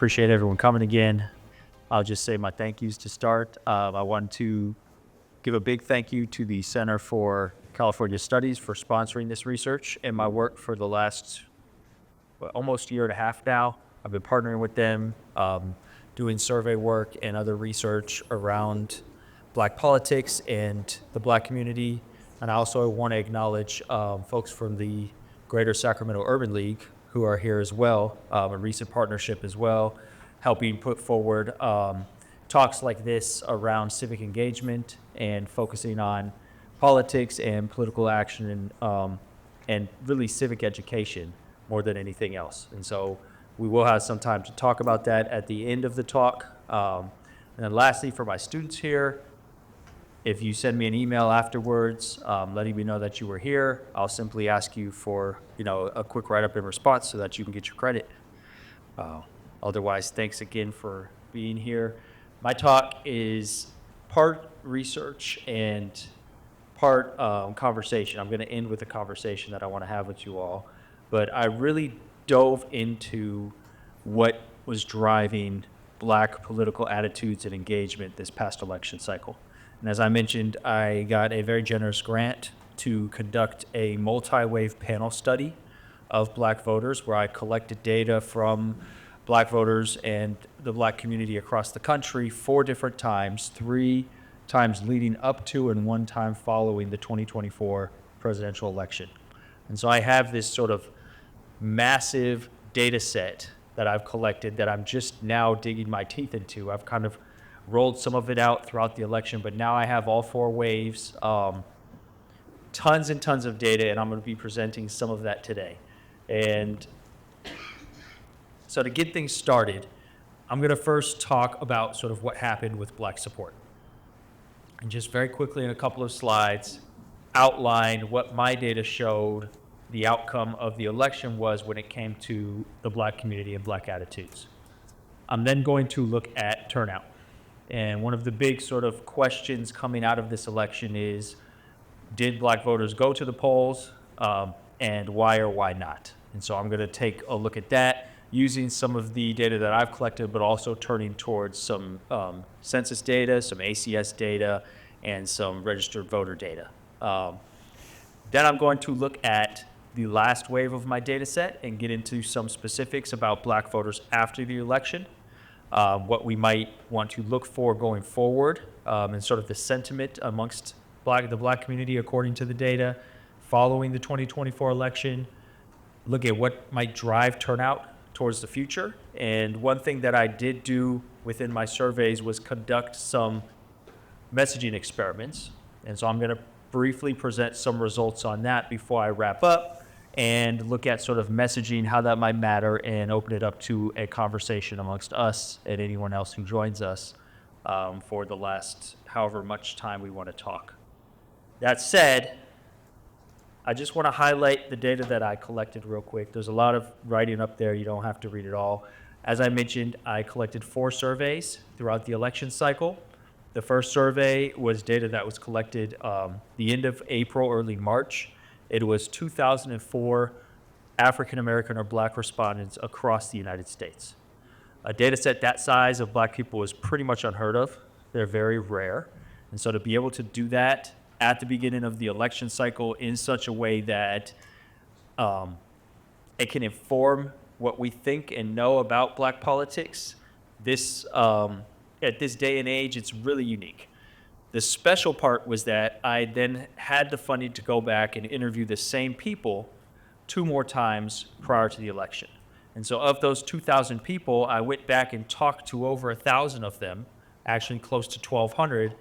Appreciate everyone coming again. I'll just say my thank yous to start. I want to give a big thank you to the Center for California Studies for sponsoring this research and my work for the last almost year and a half now. I've been partnering with them, doing survey work and other research around Black politics and the Black community. And I also want to acknowledge folks from the Greater Sacramento Urban League who are here as well, a recent partnership as well, helping put forward talks like this around civic engagement and focusing on politics and political action and really civic education more than anything else. And so we will have some time to talk about that at the end of the talk. And then lastly, for my students here, if you send me an email afterwards letting me know that you were here, I'll simply ask you for a quick write-up in response so that you can get your credit. Otherwise, thanks again for being here. My talk is part research and part conversation. I'm going to end with a conversation that I want to have with you all. But I really dove into what was driving Black political attitudes and engagement this past election cycle. And as I mentioned, I got a very generous grant to conduct a multi-wave panel study of Black voters where I collected data from Black voters and the Black community across the country 4 different times, 3 times leading up to and 1 time following the 2024 presidential election. And so I have this sort of massive data set that I've collected that I'm just now digging my teeth into. I've kind of rolled some of it out throughout the election, but now I have all 4 waves, tons and tons of data, and I'm going to be presenting some of that today. And so to get things started, I'm going to first talk about sort of what happened with Black support. And just very quickly in a couple of slides, outline what my data showed the outcome of the election was when it came to the Black community and Black attitudes. I'm then going to look at turnout. And one of the big sort of questions coming out of this election is, did Black voters go to the polls, and why or why not? And so I'm going to take a look at that using some of the data that I've collected, but also turning towards some census data, some ACS data, and some registered voter data. Then I'm going to look at the last wave of my data set and get into some specifics about Black voters after the election. What we might want to look for going forward, and sort of the sentiment amongst the Black community according to the data following the 2024 election, look at what might drive turnout towards the future. And one thing that I did do within my surveys was conduct some messaging experiments. And so I'm going to briefly present some results on that before I wrap up and look at sort of messaging, how that might matter, and open it up to a conversation amongst us and anyone else who joins us for the last however much time we want to talk. That said, I just want to highlight the data that I collected real quick. There's a lot of writing up there. You don't have to read it all. As I mentioned, I collected 4 surveys throughout the election cycle. The first survey was data that was collected the end of April, early March. It was 2,004 African-American or Black respondents across the United States. A data set that size of Black people is pretty much unheard of. They're very rare. And so to be able to do that at the beginning of the election cycle in such a way that it can inform what we think and know about Black politics, at this day and age, it's really unique. The special part was that I then had the funding to go back and interview the same people 2 more times prior to the election. And so of those 2,000 people, I went back and talked to over 1,000 of them, actually close to 1,200,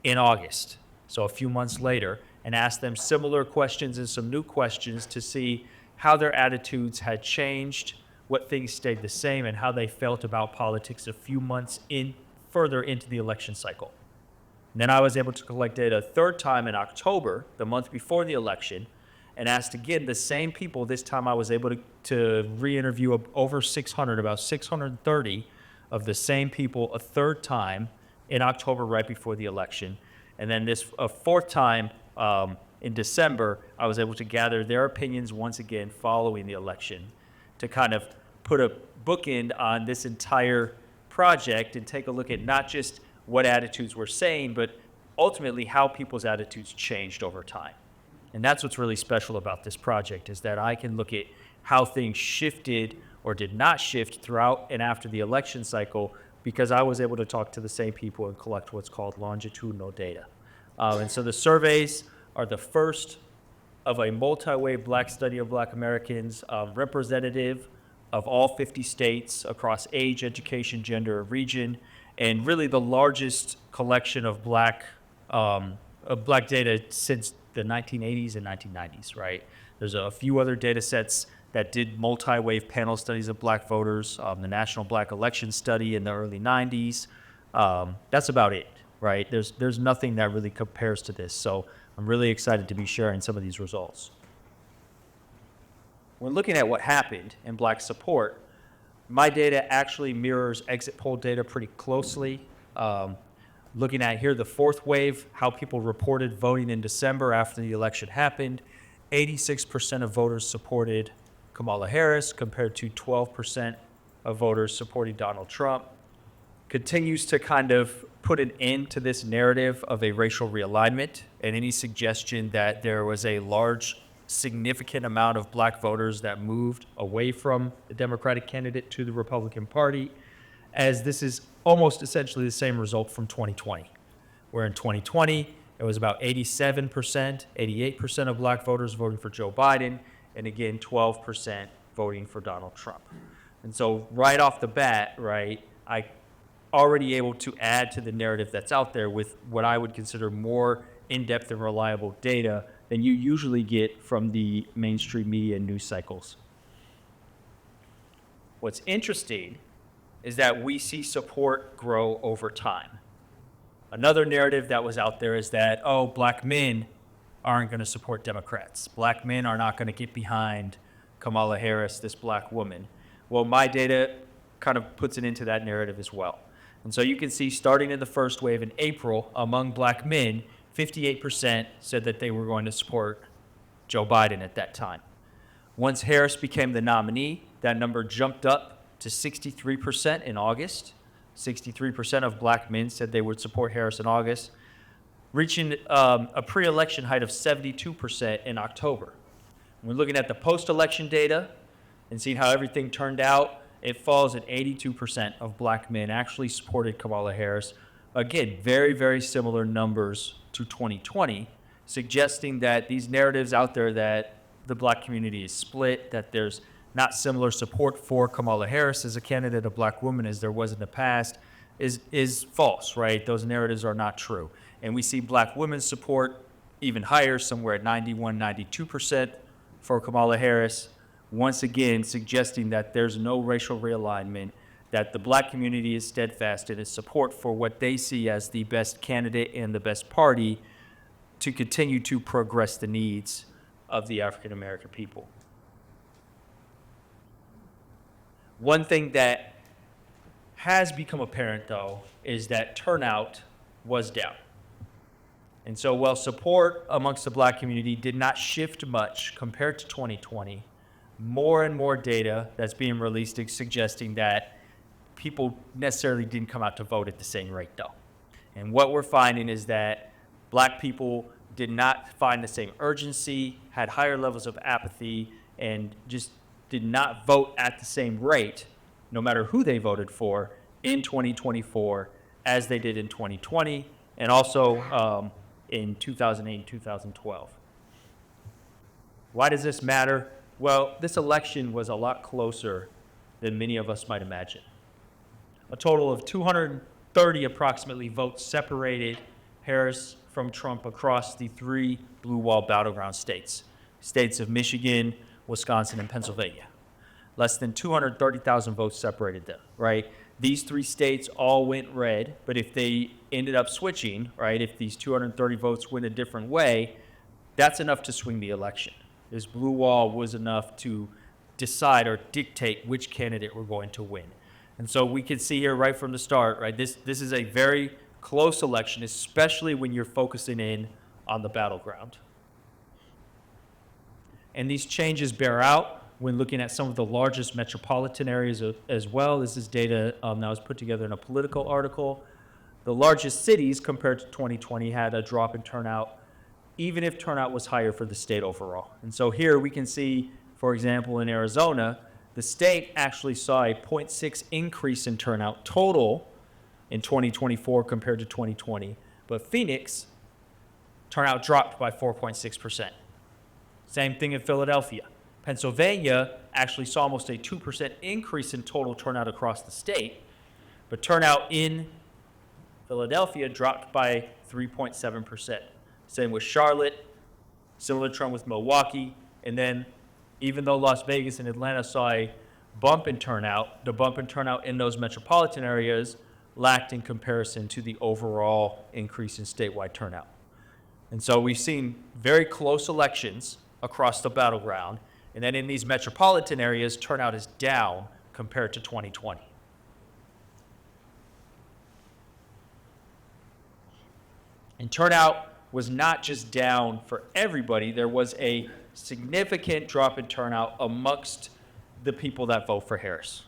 in August, so a few months later, and asked them similar questions and some new questions to see how their attitudes had changed, what things stayed the same, and how they felt about politics a few months further into the election cycle. And then I was able to collect data a 3rd time in October, the month before the election, and asked again the same people. This time I was able to re-interview over 600, about 630 of the same people a 3rd time in October right before the election. And then this a 4th time in December, I was able to gather their opinions once again following the election to kind of put a bookend on this entire project and take a look at not just what attitudes we're saying, but ultimately how people's attitudes changed over time. And that's what's really special about this project, is that I can look at how things shifted or did not shift throughout and after the election cycle, because I was able to talk to the same people and collect what's called longitudinal data. And so the surveys are the first of a multi-way Black study of Black Americans, representative of all 50 states across age, education, gender, region, and really the largest collection of Black data since the 1980s and 1990s, right? There's a few other data sets that did multi-wave panel studies of Black voters, the National Black Election Study in the early 90s. That's about it, right? There's nothing that really compares to this. So I'm really excited to be sharing some of these results. When looking at what happened in Black support, my data actually mirrors exit poll data pretty closely. Looking at here, the fourth wave, how people reported voting in December after the election happened, 86% of voters supported Kamala Harris compared to 12% of voters supporting Donald Trump. Continues to kind of put an end to this narrative of a racial realignment and any suggestion that there was a large, significant amount of Black voters that moved away from the Democratic candidate to the Republican Party, as this is almost essentially the same result from 2020, where in 2020, it was about 87%, 88% of Black voters voting for Joe Biden, and again, 12% voting for Donald Trump. And so right off the bat, right, I already able to add to the narrative that's out there with what I would consider more in-depth and reliable data than you usually get from the mainstream media and news cycles. What's interesting is that we see support grow over time. Another narrative that was out there is that, oh, Black men aren't going to support Democrats. Black men are not going to get behind Kamala Harris, this Black woman. Well, my data kind of puts it into that narrative as well. And so you can see, starting in the first wave in April, among Black men, 58% said that they were going to support Joe Biden at that time. Once Harris became the nominee, that number jumped up to 63% in August. 63% of Black men said they would support Harris in August, reaching a pre-election height of 72% in October. When we're looking at the post-election data and seeing how everything turned out, it falls at 82% of Black men actually supported Kamala Harris. Again, very, very similar numbers to 2020, suggesting that these narratives out there that the Black community is split, that there's not similar support for Kamala Harris as a candidate, a Black woman, as there was in the past, is false, right? Those narratives are not true. And we see Black women's support even higher, somewhere at 91, 92% for Kamala Harris, once again suggesting that there's no racial realignment, that the Black community is steadfast in its support for what they see as the best candidate and the best party to continue to progress the needs of the African American people. One thing that has become apparent, though, is that turnout was down. And so while support amongst the Black community did not shift much compared to 2020, more and more data that's being released is suggesting that people necessarily didn't come out to vote at the same rate, though. And what we're finding is that Black people did not find the same urgency, had higher levels of apathy, and just did not vote at the same rate, no matter who they voted for, in 2024 as they did in 2020, and also in 2008 and 2012. Why does this matter? Well, this election was a lot closer than many of us might imagine. A total of 230 approximately votes separated Harris from Trump across the three blue wall battleground states of Michigan, Wisconsin, and Pennsylvania. Less than 230,000 votes separated them, right? These three states all went red, but if they ended up switching, right, if these 230 votes went a different way, that's enough to swing the election. This blue wall was enough to decide or dictate which candidate we're going to win. And so we can see here right from the start, right, this is a very close election, especially when you're focusing in on the battleground. And these changes bear out when looking at some of the largest metropolitan areas as well. This is data that was put together in a Political article. The largest cities compared to 2020 had a drop in turnout, even if turnout was higher for the state overall. And so here we can see, for example, in Arizona, the state actually saw a 0.6 increase in turnout total in 2024 compared to 2020. But Phoenix, turnout dropped by 4.6%. Same thing in Philadelphia. Pennsylvania actually saw almost a 2% increase in total turnout across the state, but turnout in Philadelphia dropped by 3.7%. Same with Charlotte, similar trend with Milwaukee, and then even though Las Vegas and Atlanta saw a bump in turnout, the bump in turnout in those metropolitan areas lacked in comparison to the overall increase in statewide turnout. And so we've seen very close elections across the battleground, and then in these metropolitan areas, turnout is down compared to 2020. And turnout was not just down for everybody. There was a significant drop in turnout amongst the people that vote for Harris,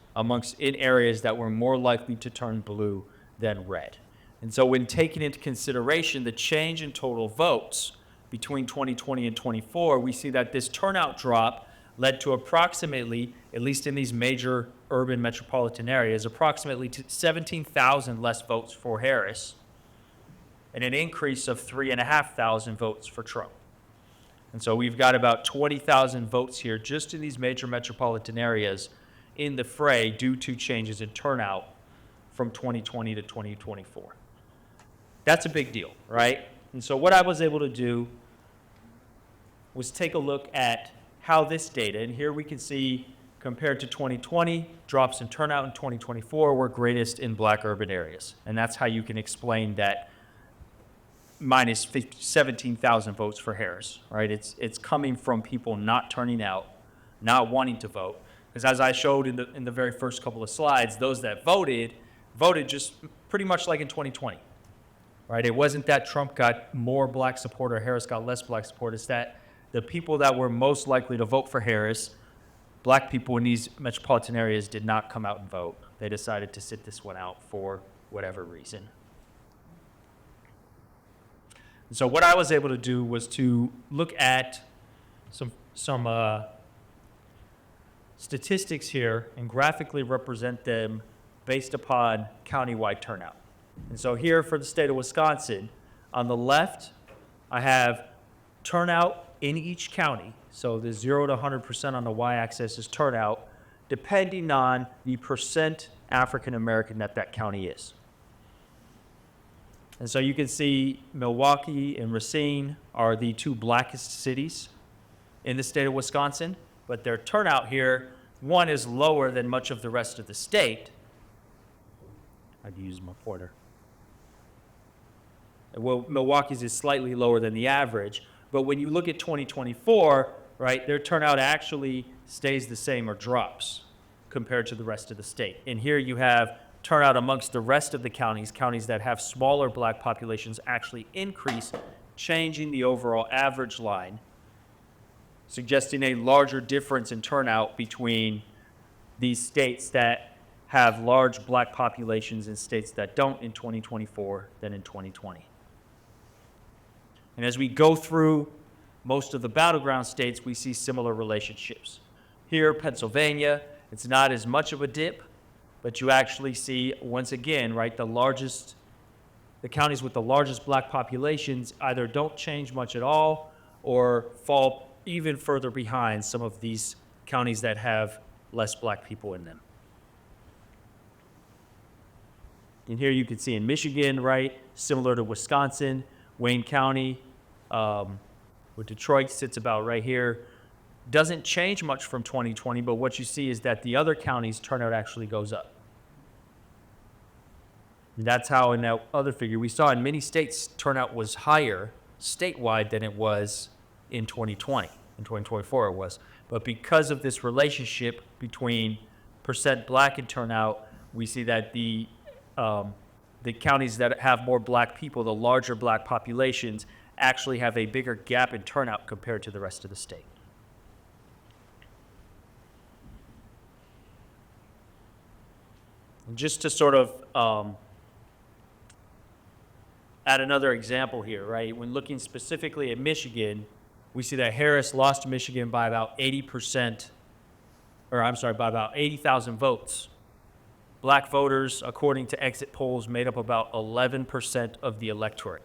in areas that were more likely to turn blue than red. And so when taking into consideration the change in total votes between 2020 and 24, we see that this turnout drop led to approximately, at least in these major urban metropolitan areas, approximately 17,000 less votes for Harris and an increase of 3,500 votes for Trump. And so we've got about 20,000 votes here just in these major metropolitan areas in the fray due to changes in turnout from 2020 to 2024. That's a big deal, right? And so what I was able to do was take a look at how this data, and here we can see compared to 2020, drops in turnout in 2024 were greatest in black urban areas. And that's how you can explain that minus 17,000 votes for Harris, right? It's coming from people not turning out, not wanting to vote. Because as I showed in the very first couple of slides, those that voted just pretty much like in 2020, right? It wasn't that Trump got more black support or Harris got less black support. It's that the people that were most likely to vote for Harris, black people in these metropolitan areas, did not come out and vote. They decided to sit this one out for whatever reason. And so what I was able to do was to look at some statistics here and graphically represent them based upon countywide turnout. And so here for the state of Wisconsin, on the left, I have turnout in each county. So the 0 to 100% on the y-axis is turnout, depending on the percent African American that county is. And so you can see Milwaukee and Racine are the two blackest cities in the state of Wisconsin, but their turnout here, one is lower than much of the rest of the state. I'd use my pointer. Well, Milwaukee's is slightly lower than the average, but when you look at 2024, right, their turnout actually stays the same or drops compared to the rest of the state. And here you have turnout amongst the rest of the counties that have smaller black populations actually increase, changing the overall average line, suggesting a larger difference in turnout between these states that have large black populations and states that don't in 2024 than in 2020. And as we go through most of the battleground states, we see similar relationships. Here, Pennsylvania, it's not as much of a dip, but you actually see, once again, right, the counties with the largest black populations either don't change much at all or fall even further behind some of these counties that have less black people in them. And here you can see in Michigan, right, similar to Wisconsin, Wayne County, where Detroit sits about right here, doesn't change much from 2020, but what you see is that the other counties' turnout actually goes up. And that's how in that other figure, we saw in many states turnout was higher statewide than it was in 2020. In 2024 it was. But because of this relationship between percent black and turnout, we see that the counties that have more black people, the larger black populations, actually have a bigger gap in turnout compared to the rest of the state. just to sort of add another example here, right? When looking specifically at Michigan, we see that Harris lost to Michigan by about 80%, by about 80,000 votes. Black voters, according to exit polls, made up about 11% of the electorate.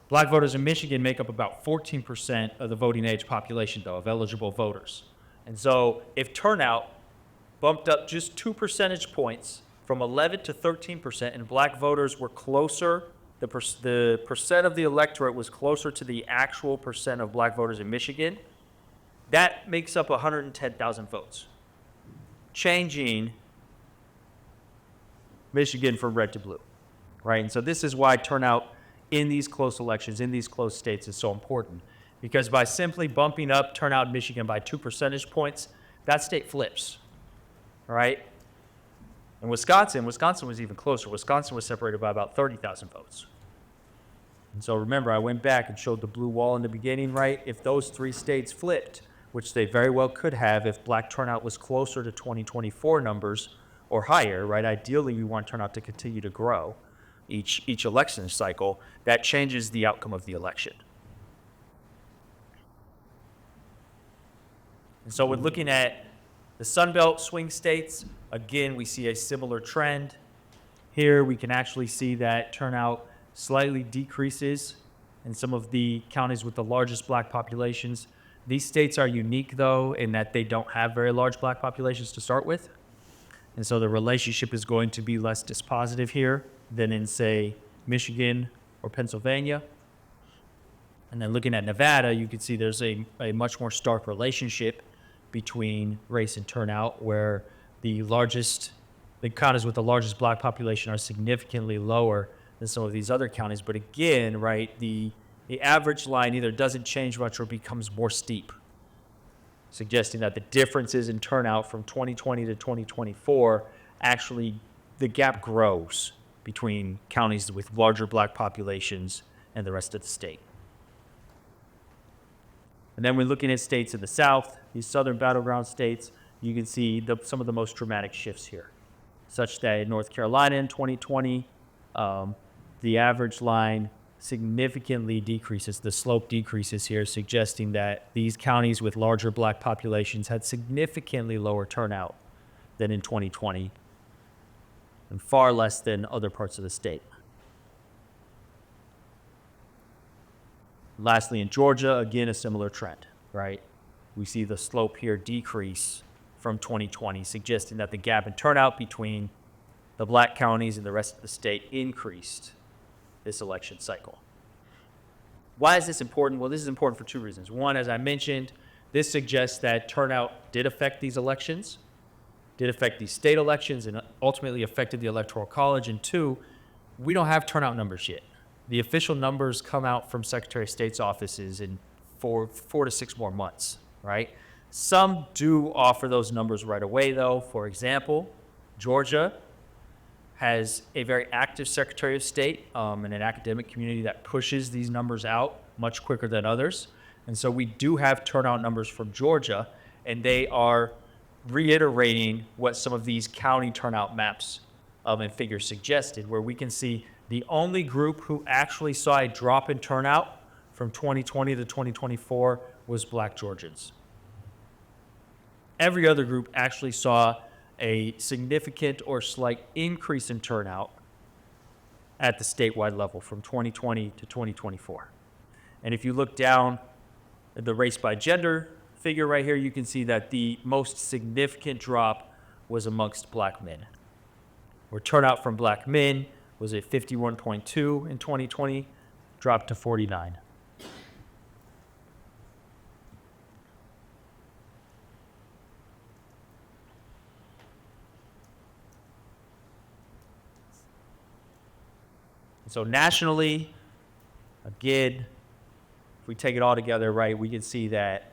Black voters in Michigan make up about 14% of the voting age population, though, of eligible voters. And so if turnout bumped up just 2 percentage points from 11 to 13%, and black voters were closer, the percent of the electorate was closer to the actual percent of black voters in Michigan, that makes up 110,000 votes, changing Michigan from red to blue, right? And so this is why turnout in these close elections, in these close states is so important, because by simply bumping up turnout in Michigan by 2 percentage points, that state flips, all right? And Wisconsin was even closer. Wisconsin was separated by about 30,000 votes. And so remember, I went back and showed the blue wall in the beginning, right? If those 3 states flipped, which they very well could have if black turnout was closer to 2024 numbers or higher, right? Ideally, we want turnout to continue to grow each election cycle. That changes the outcome of the election. And so when looking at the Sun Belt swing states, again, we see a similar trend. Here we can actually see that turnout slightly decreases in some of the counties with the largest black populations. These states are unique, though, in that they don't have very large black populations to start with. And so the relationship is going to be less dispositive here than in, say, Michigan or Pennsylvania. And then looking at Nevada, you can see there's a much more stark relationship between race and turnout, where the counties with the largest black population are significantly lower than some of these other counties. But again, right, the average line either doesn't change much or becomes more steep, suggesting that the differences in turnout from 2020 to 2024, actually the gap grows between counties with larger black populations and the rest of the state. And then we're looking at states in the South, these southern battleground states, you can see some of the most dramatic shifts here, such that in North Carolina in 2020, the average line significantly decreases. The slope decreases here, suggesting that these counties with larger black populations had significantly lower turnout than in 2020 and far less than other parts of the state. Lastly, in Georgia, again, a similar trend, right? We see the slope here decrease from 2020, suggesting that the gap in turnout between the black counties and the rest of the state increased this election cycle. Why is this important? Well, this is important for 2 reasons. One, as I mentioned, this suggests that turnout did affect these elections, did affect these state elections, and ultimately affected the Electoral College. And 2, we don't have turnout numbers yet. The official numbers come out from Secretary of State's offices in 4 to 6 more months, right? Some do offer those numbers right away, though. For example, Georgia has a very active Secretary of State and an academic community that pushes these numbers out much quicker than others. And so we do have turnout numbers from Georgia, and they are reiterating what some of these county turnout maps and figures suggested, where we can see the only group who actually saw a drop in turnout from 2020 to 2024 was black Georgians. Every other group actually saw a significant or slight increase in turnout at the statewide level from 2020 to 2024. And if you look down at the race by gender figure right here, you can see that the most significant drop was amongst black men, where turnout from black men was at 51.2 in 2020, dropped to 49. So nationally, again, if we take it all together, right, we can see that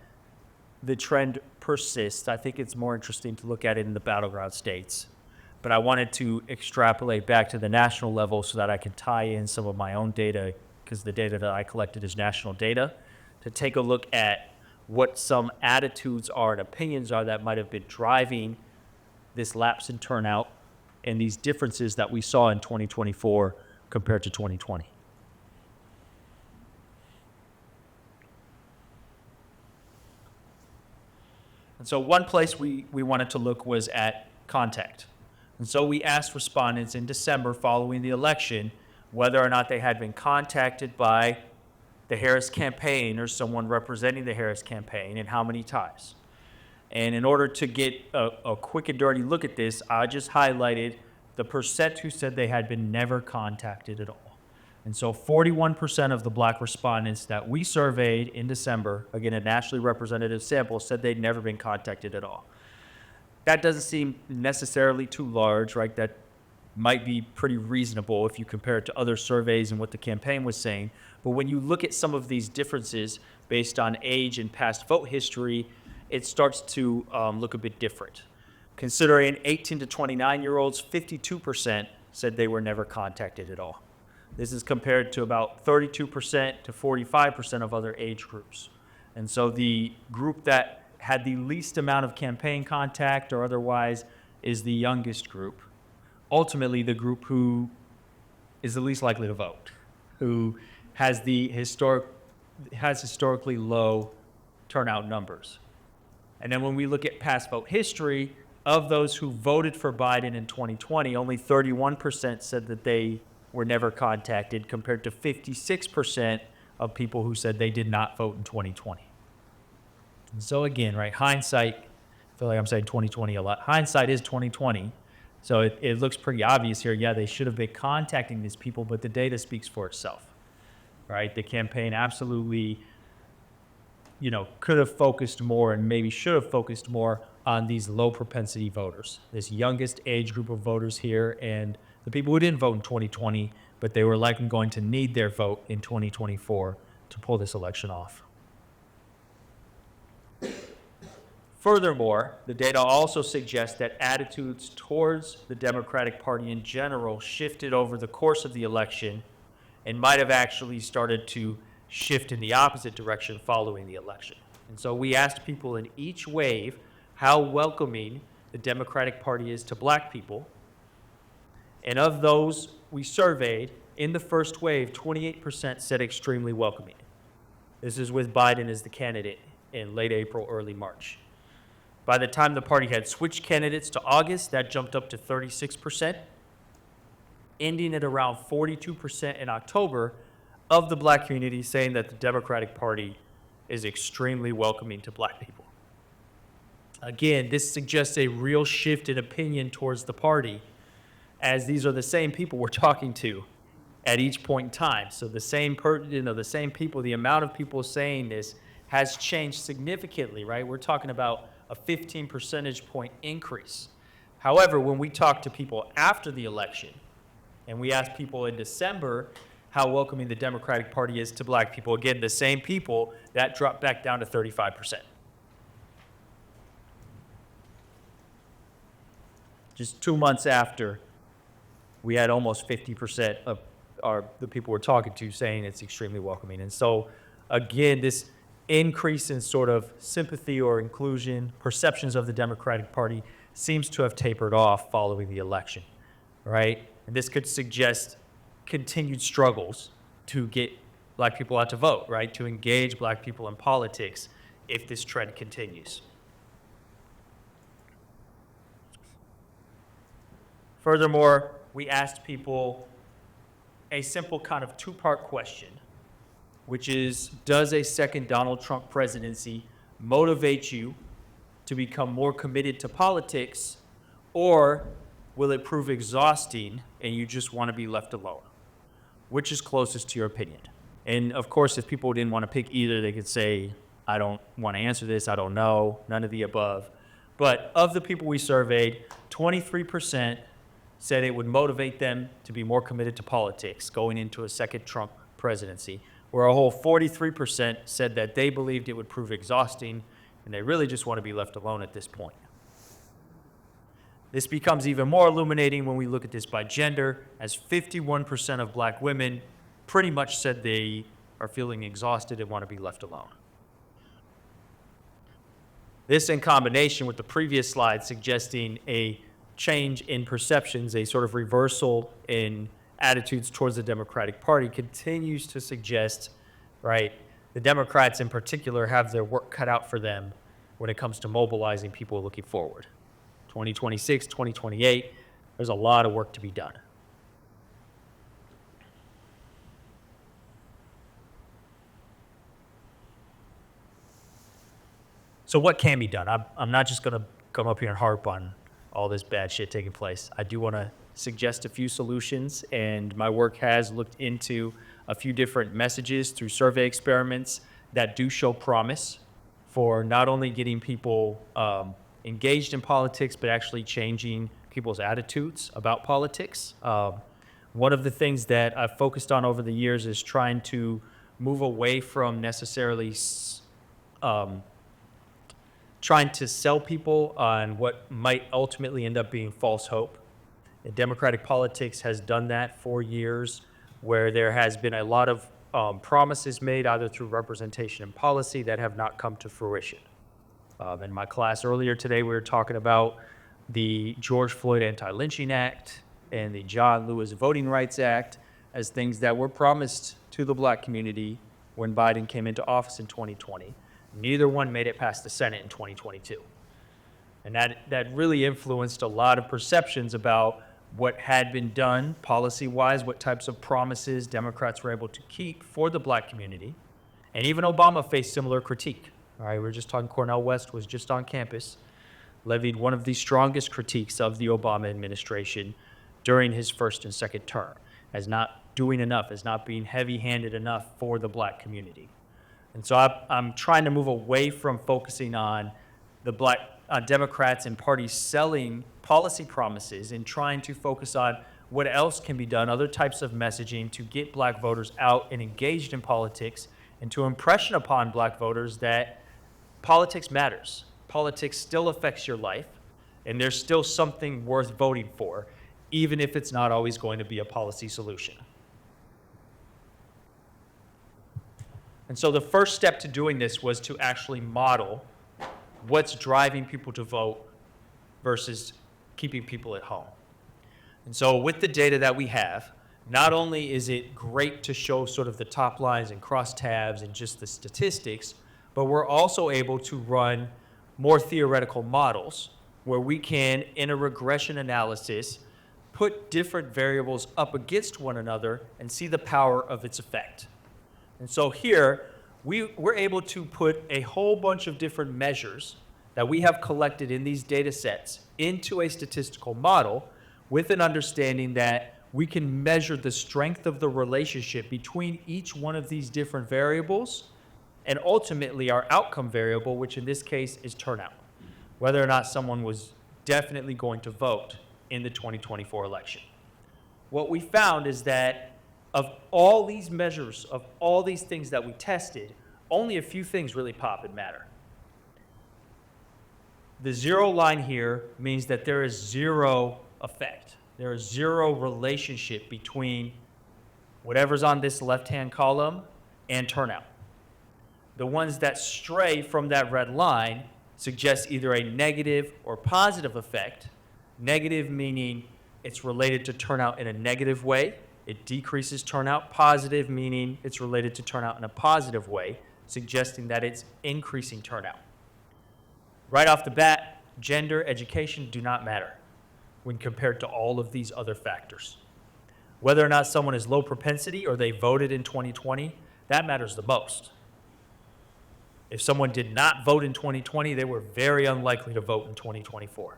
the trend persists. I think it's more interesting to look at it in the battleground states. But I wanted to extrapolate back to the national level so that I could tie in some of my own data, because the data that I collected is national data, to take a look at what some attitudes are and opinions are that might have been driving this lapse in turnout and these differences that we saw in 2024 compared to 2020. And so one place we wanted to look was at contact. And so we asked respondents in December following the election whether or not they had been contacted by the Harris campaign or someone representing the Harris campaign, and how many times. And in order to get a quick and dirty look at this, I just highlighted the percent who said they had been never contacted at all. And so 41% of the black respondents that we surveyed in December, again, a nationally representative sample, said they'd never been contacted at all. That doesn't seem necessarily too large, right? That might be pretty reasonable if you compare it to other surveys and what the campaign was saying. But when you look at some of these differences based on age and past vote history, it starts to look a bit different. Considering 18 to 29-year-olds, 52% said they were never contacted at all. This is compared to about 32% to 45% of other age groups. And so the group that had the least amount of campaign contact or otherwise is the youngest group. Ultimately, the group who is the least likely to vote, who has historically low turnout numbers. And then when we look at past vote history, of those who voted for Biden in 2020, only 31% said that they were never contacted, compared to 56% of people who said they did not vote in 2020. And so again, right, hindsight, I feel like I'm saying 2020 a lot. Hindsight is 2020. So it looks pretty obvious here. Yeah, they should have been contacting these people, but the data speaks for itself, right? The campaign absolutely, could have focused more and maybe should have focused more on these low propensity voters, this youngest age group of voters here, and the people who didn't vote in 2020, but they were likely going to need their vote in 2024 to pull this election off. Furthermore, the data also suggests that attitudes towards the Democratic Party in general shifted over the course of the election and might have actually started to shift in the opposite direction following the election. And so we asked people in each wave how welcoming the Democratic Party is to black people. And of those we surveyed, in the first wave, 28% said extremely welcoming. This is with Biden as the candidate in late April, early March. By the time the party had switched candidates to August, that jumped up to 36%, ending at around 42% in October of the black community saying that the Democratic Party is extremely welcoming to black people. Again, this suggests a real shift in opinion towards the party, as these are the same people we're talking to at each point in time. So the same people, the amount of people saying this has changed significantly, right? We're talking about a 15 percentage point increase. However, when we talk to people after the election, and we ask people in December how welcoming the Democratic Party is to black people, again, the same people, that dropped back down to 35%. Just 2 months after, we had almost 50% of the people we're talking to saying it's extremely welcoming. And so, again, this increase in sort of sympathy or inclusion, perceptions of the Democratic Party seems to have tapered off following the election, right? And this could suggest continued struggles to get black people out to vote, right? To engage black people in politics if this trend continues. Furthermore, we asked people a simple kind of two-part question, which is, does a second Donald Trump presidency motivate you to become more committed to politics, or will it prove exhausting and you just want to be left alone? Which is closest to your opinion? And of course, if people didn't want to pick either, they could say, I don't want to answer this, I don't know, none of the above. But of the people we surveyed, 23% said it would motivate them to be more committed to politics going into a second Trump presidency, where a whole 43% said that they believed it would prove exhausting and they really just want to be left alone at this point. This becomes even more illuminating when we look at this by gender, as 51% of black women pretty much said they are feeling exhausted and want to be left alone. This, in combination with the previous slide suggesting a change in perceptions, a sort of reversal in attitudes towards the Democratic Party continues to suggest, right, the Democrats in particular have their work cut out for them when it comes to mobilizing people looking forward. 2026, 2028, there's a lot of work to be done. So what can be done? I'm not just going to come up here and harp on all this bad shit taking place. I do want to suggest a few solutions, and my work has looked into a few different messages through survey experiments that do show promise for not only getting people engaged in politics, but actually changing people's attitudes about politics. One of the things that I've focused on over the years is trying to move away from necessarily trying to sell people on what might ultimately end up being false hope. And Democratic politics has done that for years, where there has been a lot of promises made either through representation and policy that have not come to fruition. In my class earlier today, we were talking about the George Floyd Anti-Lynching Act and the John Lewis Voting Rights Act as things that were promised to the black community when Biden came into office in 2020. Neither one made it past the Senate in 2022. And that really influenced a lot of perceptions about what had been done policy-wise, what types of promises Democrats were able to keep for the black community. And even Obama faced similar critique. All right, we were just talking, Cornel West was just on campus, levied one of the strongest critiques of the Obama administration during his first and second term, as not doing enough, as not being heavy-handed enough for the black community. And so I'm trying to move away from focusing on the Democrats and parties selling policy promises and trying to focus on what else can be done, other types of messaging to get black voters out and engaged in politics and to impression upon black voters that politics matters. Politics still affects your life, and there's still something worth voting for, even if it's not always going to be a policy solution. And so the first step to doing this was to actually model what's driving people to vote versus keeping people at home. And so with the data that we have, not only is it great to show sort of the top lines and crosstabs and just the statistics, but we're also able to run more theoretical models where we can, in a regression analysis, put different variables up against one another and see the power of its effect. And so here, we're able to put a whole bunch of different measures that we have collected in these data sets into a statistical model with an understanding that we can measure the strength of the relationship between each one of these different variables and ultimately our outcome variable, which in this case is turnout, whether or not someone was definitely going to vote in the 2024 election. What we found is that of all these measures, of all these things that we tested, only a few things really pop and matter. The zero line here means that there is zero effect. There is zero relationship between whatever's on this left-hand column and turnout. The ones that stray from that red line suggest either a negative or positive effect. Negative meaning it's related to turnout in a negative way. It decreases turnout. Positive meaning it's related to turnout in a positive way, suggesting that it's increasing turnout. Right off the bat, gender, education do not matter when compared to all of these other factors. Whether or not someone is low propensity or they voted in 2020, that matters the most. If someone did not vote in 2020, they were very unlikely to vote in 2024.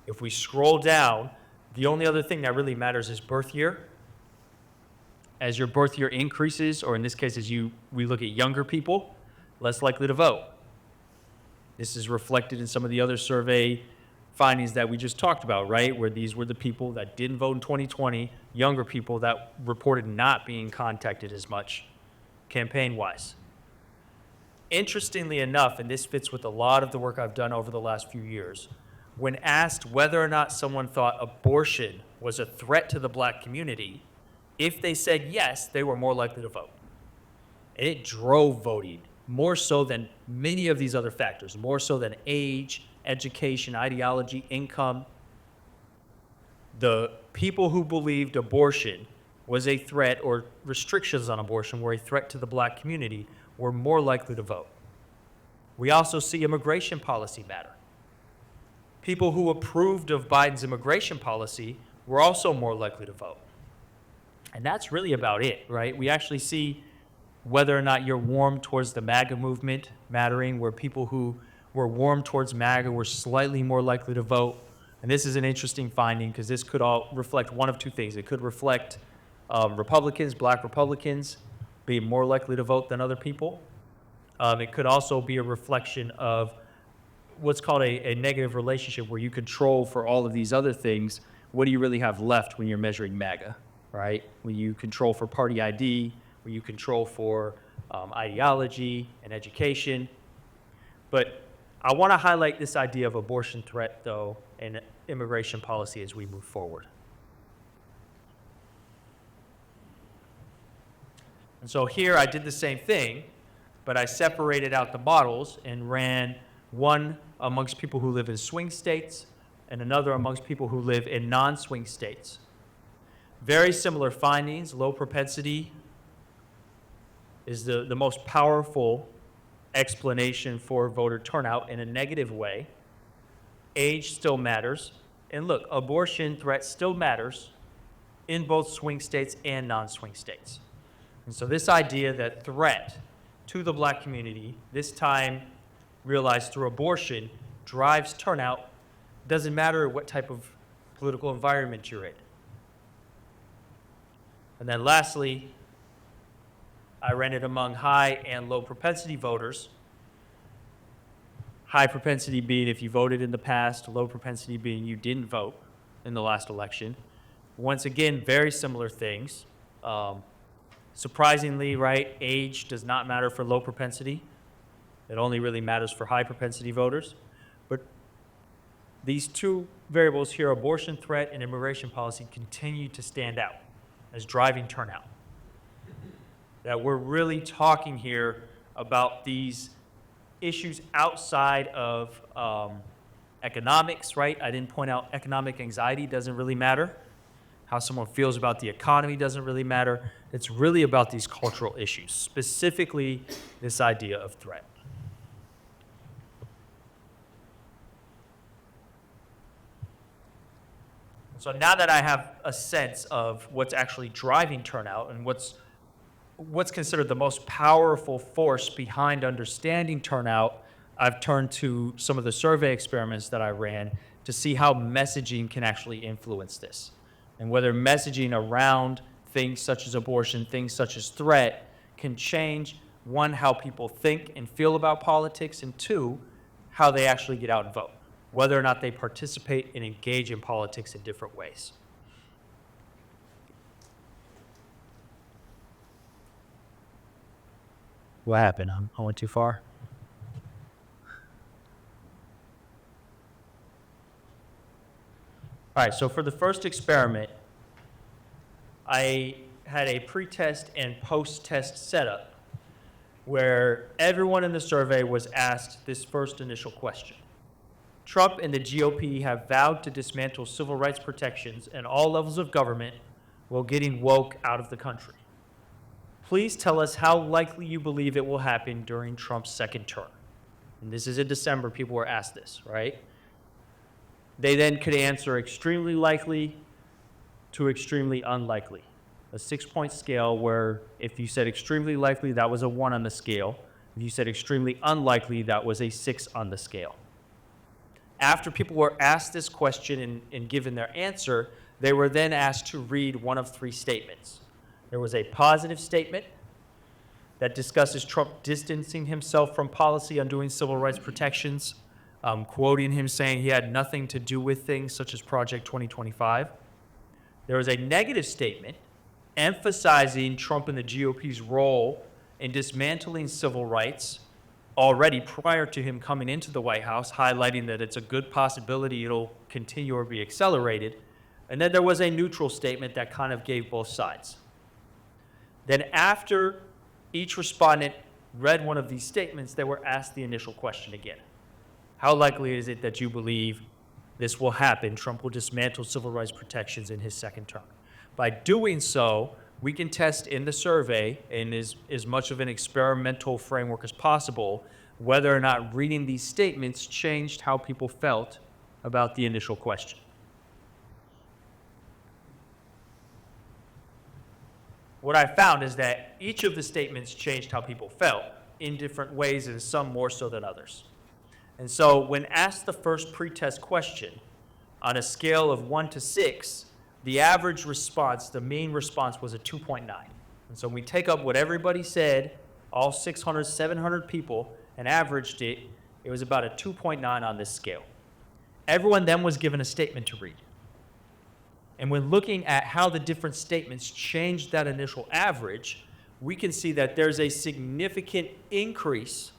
If we scroll down, the only other thing that really matters is birth year. As your birth year increases, or in this case, we look at younger people, less likely to vote. This is reflected in some of the other survey findings that we just talked about, right? Where these were the people that didn't vote in 2020, younger people that reported not being contacted as much campaign-wise. Interestingly enough, and this fits with a lot of the work I've done over the last few years, when asked whether or not someone thought abortion was a threat to the black community, if they said yes, they were more likely to vote. And it drove voting more so than many of these other factors, more so than age, education, ideology, income. the people who believed abortion was a threat, or restrictions on abortion were a threat to the black community, were more likely to vote. We also see immigration policy matter. People who approved of Biden's immigration policy were also more likely to vote. And that's really about it, right? We actually see whether or not you're warm towards the MAGA movement mattering, where people who were warm towards MAGA were slightly more likely to vote. And this is an interesting finding because this could all reflect one of two things. It could reflect Republicans, black Republicans, being more likely to vote than other people. It could also be a reflection of what's called a negative relationship, where you control for all of these other things. What do you really have left when you're measuring MAGA, right? When you control for party ID, when you control for ideology and education. But I want to highlight this idea of abortion threat, though, and immigration policy as we move forward. And so here I did the same thing, but I separated out the models and ran one amongst people who live in swing states and another amongst people who live in non-swing states. Very similar findings. Low propensity is the most powerful explanation for voter turnout in a negative way. Age still matters. And look, abortion threat still matters in both swing states and non-swing states. And so this idea that threat to the black community, this time realized through abortion, drives turnout, doesn't matter what type of political environment you're in. And then lastly, I ran it among high and low propensity voters. High propensity being if you voted in the past, low propensity being you didn't vote in the last election. Once again, very similar things. Surprisingly, right, age does not matter for low propensity. It only really matters for high propensity voters. But these two variables here, abortion threat and immigration policy, continue to stand out as driving turnout. That we're really talking here about these issues outside of economics, right? I didn't point out economic anxiety doesn't really matter. How someone feels about the economy doesn't really matter. It's really about these cultural issues, specifically this idea of threat. So now that I have a sense of what's actually driving turnout and what's considered the most powerful force behind understanding turnout, I've turned to some of the survey experiments that I ran to see how messaging can actually influence this, and whether messaging around things such as abortion, things such as threat, can change, one, how people think and feel about politics, and two, how they actually get out and vote, whether or not they participate and engage in politics in different ways. What happened? I went too far? All right, so for the first experiment, I had a pre-test and post-test setup where everyone in the survey was asked this first initial question. Trump and the GOP have vowed to dismantle civil rights protections in all levels of government while getting woke out of the country. Please tell us how likely you believe it will happen during Trump's second term. And this is in December, people were asked this, right? They then could answer extremely likely to extremely unlikely. A 6-point scale where if you said extremely likely, that was a 1 on the scale. If you said extremely unlikely, that was a 6 on the scale. After people were asked this question and given their answer, they were then asked to read one of 3 statements. There was a positive statement that discusses Trump distancing himself from policy undoing civil rights protections, quoting him saying he had nothing to do with things such as Project 2025. There was a negative statement emphasizing Trump and the GOP's role in dismantling civil rights already prior to him coming into the White House, highlighting that it's a good possibility it'll continue or be accelerated. And then there was a neutral statement that kind of gave both sides. Then after each respondent read one of these statements, they were asked the initial question again. How likely is it that you believe this will happen. Trump will dismantle civil rights protections in his second term. By doing so, we can test in the survey, in as much of an experimental framework as possible, whether or not reading these statements changed how people felt about the initial question. What I found is that each of the statements changed how people felt in different ways, and some more so than others. And so when asked the first pretest question, on a scale of 1 to 6, the average response, the mean response, was a 2.9. And so when we take up what everybody said, all 600, 700 people, and averaged it, it was about a 2.9 on this scale. Everyone then was given a statement to read. And when looking at how the different statements changed that initial average, we can see that there's a significant increase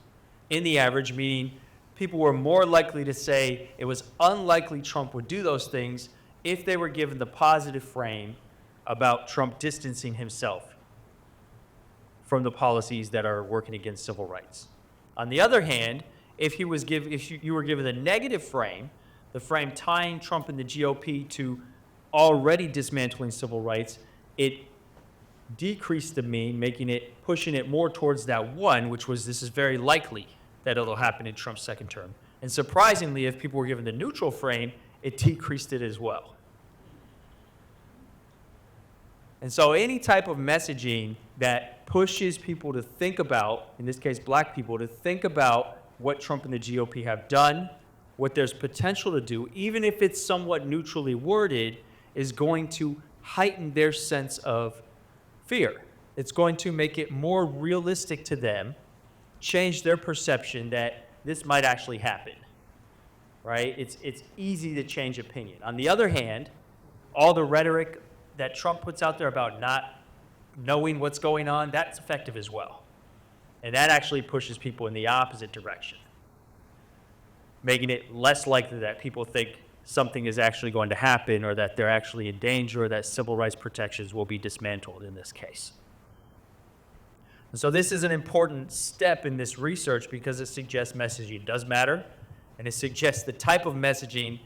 in the average, meaning people were more likely to say it was unlikely Trump would do those things if they were given the positive frame about Trump distancing himself from the policies that are working against civil rights. On the other hand, if you were given the negative frame, the frame tying Trump and the GOP to already dismantling civil rights, it decreased the mean, pushing it more towards that 1, which was this is very likely that it'll happen in Trump's second term. And surprisingly, if people were given the neutral frame, it decreased it as well. And so any type of messaging that pushes people to think about, in this case black people, to think about what Trump and the GOP have done, what there's potential to do, even if it's somewhat neutrally worded, is going to heighten their sense of fear. It's going to make it more realistic to them, change their perception that this might actually happen, right? It's easy to change opinion. On the other hand, all the rhetoric that Trump puts out there about not knowing what's going on, that's effective as well. And that actually pushes people in the opposite direction, making it less likely that people think something is actually going to happen, or that they're actually in danger, or that civil rights protections will be dismantled in this case. And so this is an important step in this research because it suggests messaging does matter, and it suggests the type of messaging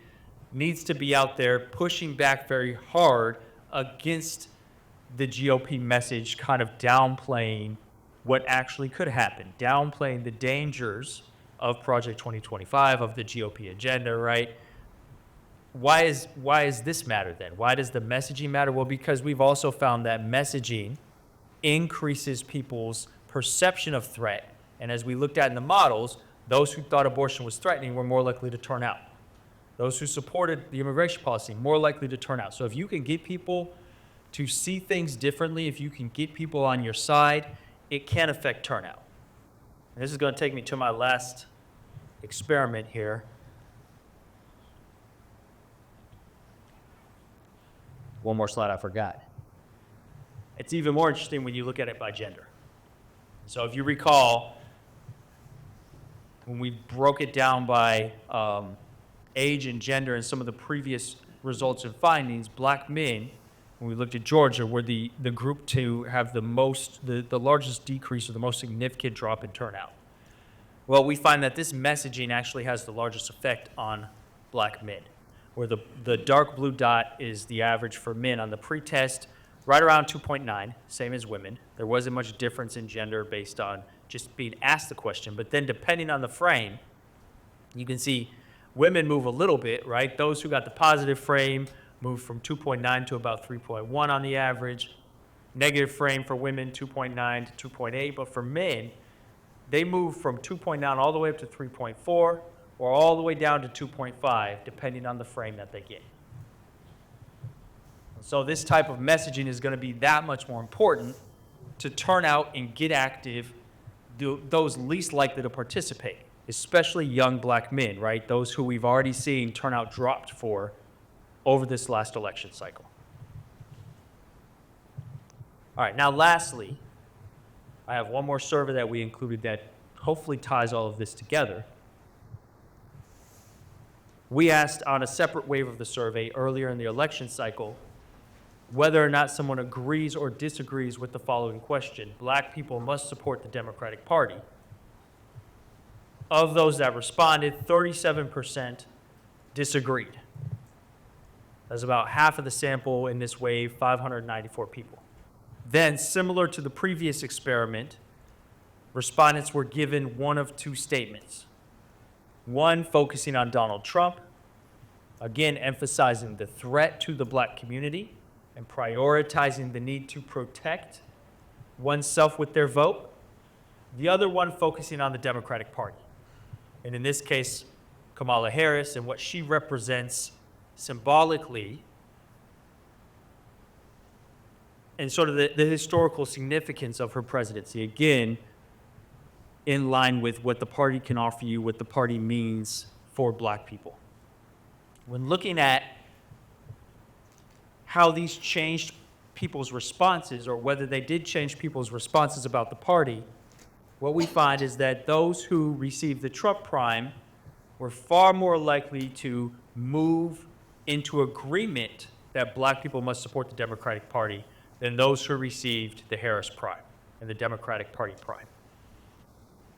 needs to be out there pushing back very hard against the GOP message, kind of downplaying what actually could happen, downplaying the dangers of Project 2025, of the GOP agenda, right? Why is this matter then? Why does the messaging matter? Well, because we've also found that messaging increases people's perception of threat. And as we looked at in the models, those who thought abortion was threatening were more likely to turn out. Those who supported the immigration policy, more likely to turn out. So if you can get people to see things differently, if you can get people on your side, it can affect turnout. And this is going to take me to my last experiment here. One more slide I forgot. It's even more interesting when you look at it by gender. So if you recall, when we broke it down by age and gender in some of the previous results and findings, black men, when we looked at Georgia, were the group to have the largest decrease or the most significant drop in turnout. Well, we find that this messaging actually has the largest effect on black men, where the dark blue dot is the average for men on the pretest, right around 2.9, same as women. There wasn't much difference in gender based on just being asked the question, but then depending on the frame, you can see women move a little bit, right? Those who got the positive frame moved from 2.9 to about 3.1 on the average. Negative frame for women, 2.9 to 2.8, but for men, they move from 2.9 all the way up to 3.4, or all the way down to 2.5, depending on the frame that they get. So this type of messaging is going to be that much more important to turn out and get active, those least likely to participate, especially young black men, right? Those who we've already seen turnout dropped for over this last election cycle. All right, now lastly, I have one more survey that we included that hopefully ties all of this together. We asked on a separate wave of the survey earlier in the election cycle whether or not someone agrees or disagrees with the following question: black people must support the Democratic Party. Of those that responded, 37% disagreed. That's about half of the sample in this wave, 594 people. Then, similar to the previous experiment, respondents were given one of two statements. One focusing on Donald Trump, again emphasizing the threat to the black community and prioritizing the need to protect oneself with their vote. The other one focusing on the Democratic Party. And in this case, Kamala Harris and what she represents symbolically and sort of the historical significance of her presidency. Again, in line with what the party can offer you, what the party means for black people. When looking at how these changed people's responses, or whether they did change people's responses about the party, what we find is that those who received the Trump prime were far more likely to move into agreement that black people must support the Democratic Party than those who received the Harris prime and the Democratic Party prime.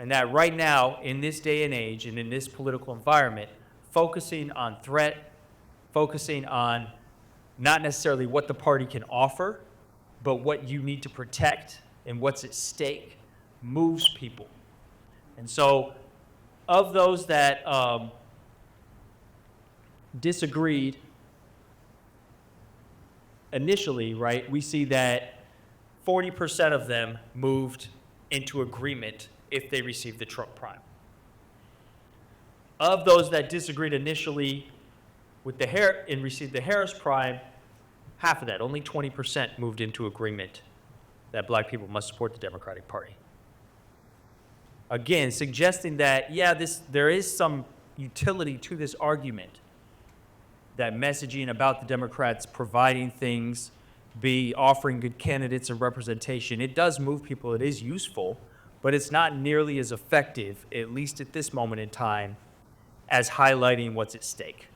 And that right now, in this day and age and in this political environment, focusing on threat, focusing on not necessarily what the party can offer, but what you need to protect and what's at stake, moves people. And so of those that disagreed initially, right, we see that 40% of them moved into agreement if they received the Trump prime. Of those that disagreed initially with and received the Harris prime, half of that, only 20%, moved into agreement that black people must support the Democratic Party. Again, suggesting that, there is some utility to this argument that messaging about the Democrats providing things, offering good candidates and representation, it does move people, it is useful, but it's not nearly as effective, at least at this moment in time, as highlighting what's at stake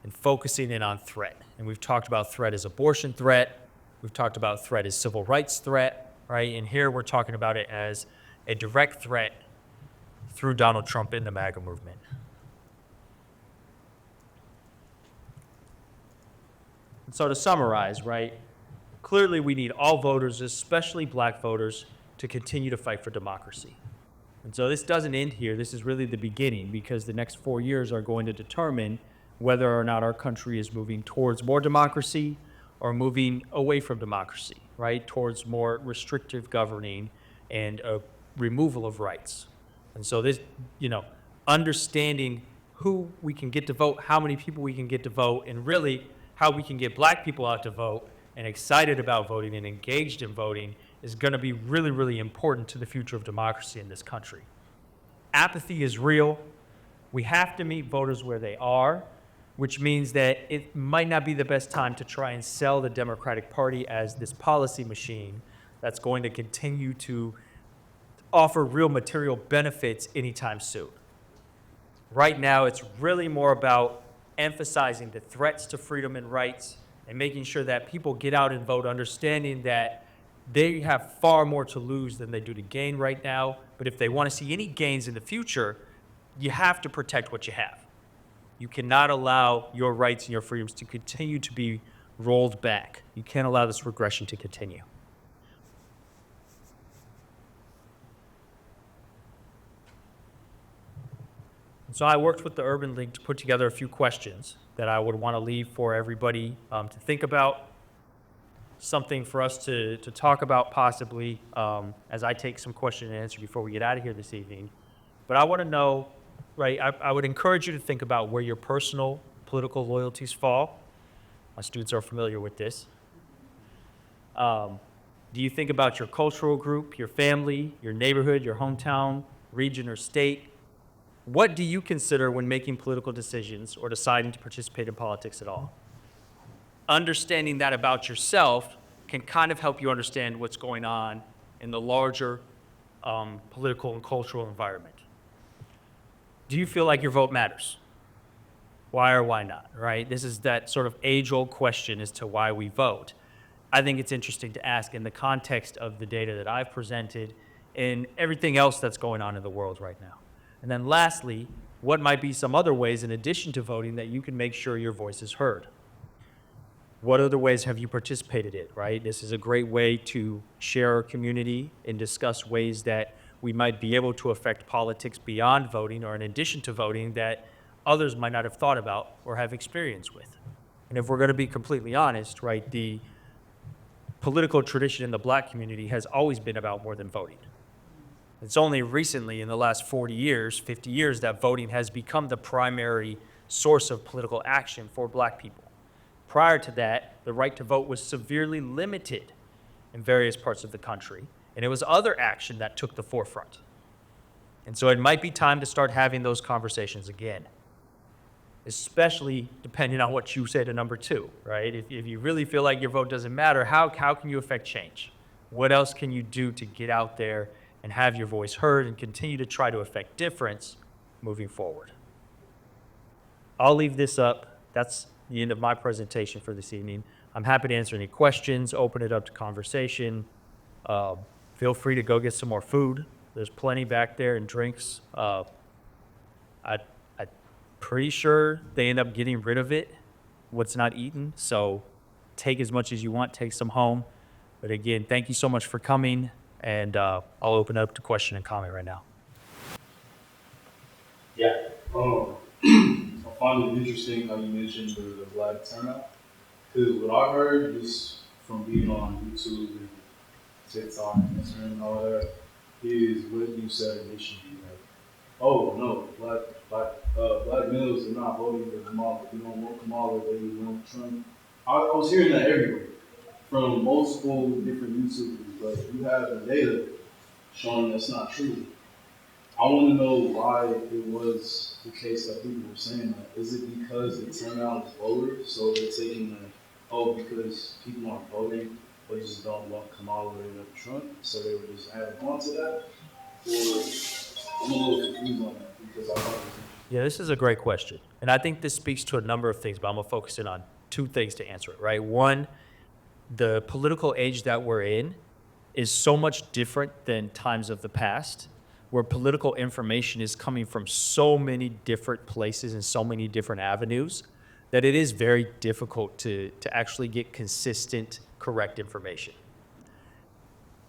and focusing in on threat. And we've talked about threat as abortion threat, we've talked about threat as civil rights threat, right? And here we're talking about it as a direct threat through Donald Trump in the MAGA movement. And so to summarize, right, clearly we need all voters, especially black voters, to continue to fight for democracy. And so this doesn't end here. This is really the beginning, because the next 4 years are going to determine whether or not our country is moving towards more democracy or moving away from democracy, right, towards more restrictive governing and a removal of rights. And so this, understanding who we can get to vote, how many people we can get to vote, and really how we can get black people out to vote and excited about voting and engaged in voting is going to be really, really important to the future of democracy in this country. Apathy is real. We have to meet voters where they are, which means that it might not be the best time to try and sell the Democratic Party as this policy machine that's going to continue to offer real material benefits anytime soon. Right now, it's really more about emphasizing the threats to freedom and rights and making sure that people get out and vote, understanding that they have far more to lose than they do to gain right now. But if they want to see any gains in the future, you have to protect what you have. You cannot allow your rights and your freedoms to continue to be rolled back. You can't allow this regression to continue. So I worked with the Urban League to put together a few questions that I would want to leave for everybody to think about, something for us to talk about possibly as I take some question and answer before we get out of here this evening. But I want to know, right, I would encourage you to think about where your personal political loyalties fall. My students are familiar with this. Do you think about your cultural group, your family, your neighborhood, your hometown, region, or state? What do you consider when making political decisions or deciding to participate in politics at all? Understanding that about yourself can kind of help you understand what's going on in the larger political and cultural environment. Do you feel like your vote matters? Why or why not, right? This is that sort of age-old question as to why we vote. I think it's interesting to ask in the context of the data that I've presented and everything else that's going on in the world right now. And then lastly, what might be some other ways in addition to voting that you can make sure your voice is heard? What other ways have you participated in, right? This is a great way to share our community and discuss ways that we might be able to affect politics beyond voting or in addition to voting that others might not have thought about or have experience with. And if we're going to be completely honest, right, the political tradition in the black community has always been about more than voting. It's only recently in the last 40 years, 50 years, that voting has become the primary source of political action for black people. Prior to that, the right to vote was severely limited in various parts of the country, and it was other action that took the forefront. And so it might be time to start having those conversations again, especially depending on what you say to number two, right? If you really feel like your vote doesn't matter, how can you affect change? What else can you do to get out there and have your voice heard and continue to try to affect difference moving forward? I'll leave this up. That's the end of my presentation for this evening. I'm happy to answer any questions, open it up to conversation. Feel free to go get some more food. There's plenty back there and drinks. I'm pretty sure they end up getting rid of it, what's not eaten. So take as much as you want, take some home. But again, thank you so much for coming. And I'll open up to question and comment right now. Yeah. I find it interesting how you mentioned the black turnout. Because what I heard just from being on YouTube and TikTok and Instagram and all that is what you said initially. Like, oh no, black males are not voting for Kamala. We don't want Kamala. They want Trump. I was hearing that everywhere from multiple different YouTubers, but you have the data showing that's not true. I want to know why it was the case that people were saying that. Is it because the turnout is lower, so they're taking because people aren't voting, they just don't want Kamala or Trump, so they were just adding on to that? Or I'm a little confused on that because I thought it was interesting. Yeah, this is a great question. And I think this speaks to a number of things, but I'm going to focus in on two things to answer it, right? One, the political age that we're in is so much different than times of the past, where political information is coming from so many different places and so many different avenues that it is very difficult to actually get consistent, correct information.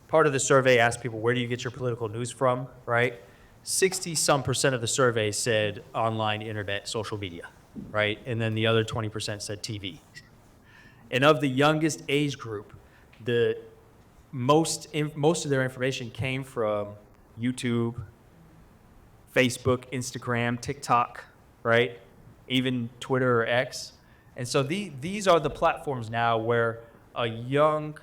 Part of the survey asked people, where do you get your political news from, right? 60-some% of the survey said online, internet, social media, right? And then the other 20% said TV. And of the youngest age group, the most of their information came from YouTube, Facebook, Instagram, TikTok, right? Even Twitter or X. And so these are the platforms now where a young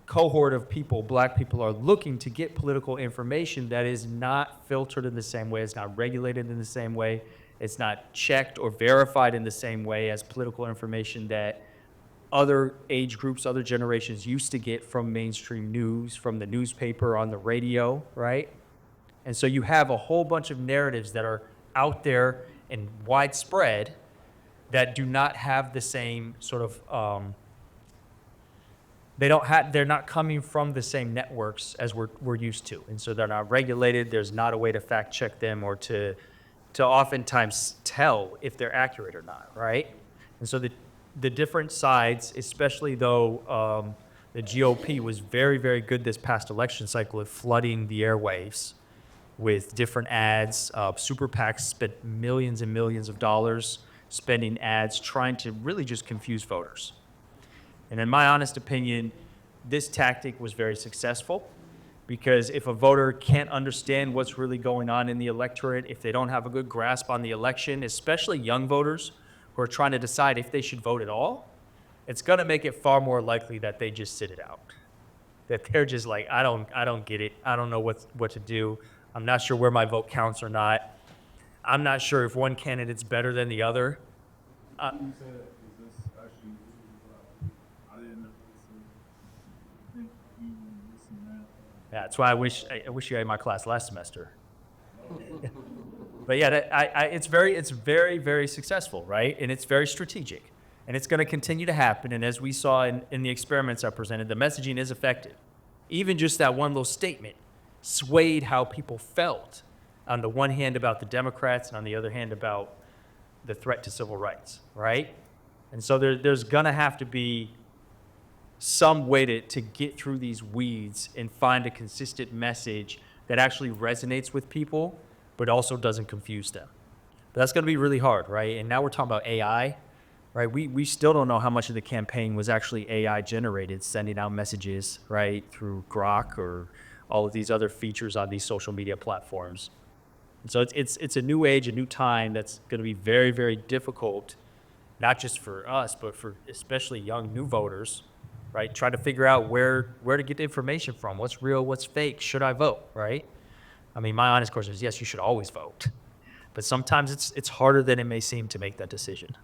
cohort of people, black people, are looking to get political information that is not filtered in the same way, it's not regulated in the same way, it's not checked or verified in the same way as political information that other age groups, other generations used to get from mainstream news, from the newspaper, on the radio, right? And so you have a whole bunch of narratives that are out there and widespread that do not have the same sort of, they're not coming from the same networks as we're used to. And so they're not regulated. There's not a way to fact check them or to oftentimes tell if they're accurate or not, right? And so the different sides, especially though the GOP was very, very good this past election cycle at flooding the airwaves with different ads. Super PACs spent millions and millions of dollars spending ads trying to really just confuse voters. And in my honest opinion, this tactic was very successful because if a voter can't understand what's really going on in the electorate, if they don't have a good grasp on the election, especially young voters who are trying to decide if they should vote at all, it's going to make it far more likely that they just sit it out. That they're just like, I don't get it. I don't know what to do. I'm not sure where my vote counts or not. I'm not sure if one candidate's better than the other. You said, is this actually, I didn't know this. Think you listen to that. Yeah, that's why I wish you had my class last semester. But yeah, it's very, very successful, right? And it's very strategic. And it's going to continue to happen. And as we saw in the experiments I presented, the messaging is effective. Even just that one little statement swayed how people felt on the one hand about the Democrats and on the other hand about the threat to civil rights, right? And so there's going to have to be some way to get through these weeds and find a consistent message that actually resonates with people, but also doesn't confuse them. But that's going to be really hard, right? And now we're talking about AI, right? We still don't know how much of the campaign was actually AI generated, sending out messages, right, through Grok or all of these other features on these social media platforms. And so it's a new age, a new time that's going to be very, very difficult, not just for us, but for especially young new voters, right? Trying to figure out where to get the information from, what's real, what's fake, should I vote, right? I mean, my honest question is yes, you should always vote, but sometimes it's harder than it may seem to make that decision.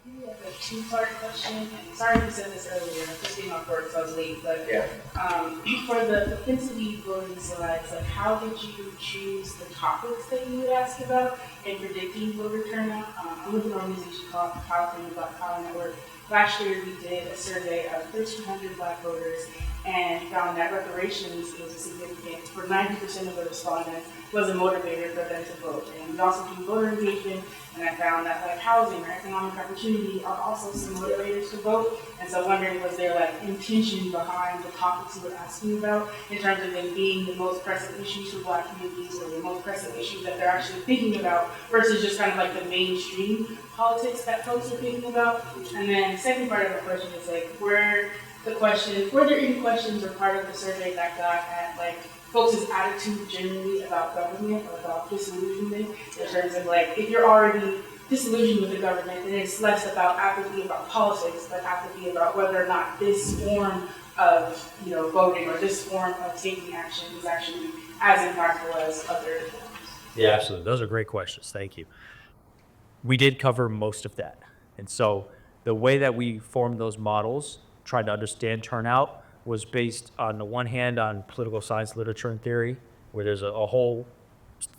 Maybe like a two-part question. Sorry if you said this earlier. I'm just being off work, so I was late. But for the propensity voting slides, like how did you choose the topics that you would ask about in predicting voter turnout? I'm with an organization called Apathy, the Black Power Network. Last year, we did a survey of 1,300 Black voters and found that reparations is a significant, for 90% of the respondents, was a motivator for them to vote. And we also do voter engagement, and I found that like housing or economic opportunity are also some motivators to vote. And so wondering, was there like intention behind the topics you were asking about in terms of them being the most pressing issues for Black communities or the most pressing issues that they're actually thinking about versus just kind of like the mainstream politics that folks are thinking about? And then second part of the question is like, were there any questions or part of the survey that got at like folks' attitude generally about government or about disillusionment in terms of like, if you're already disillusioned with the government, then it's less about apathy about politics, but apathy about whether or not this form of voting or this form of taking action is actually as impactful as other forms. Yeah, absolutely. Those are great questions. Thank you. We did cover most of that. And so the way that we formed those models, trying to understand turnout, was based on the one hand on political science literature and theory, where there's a whole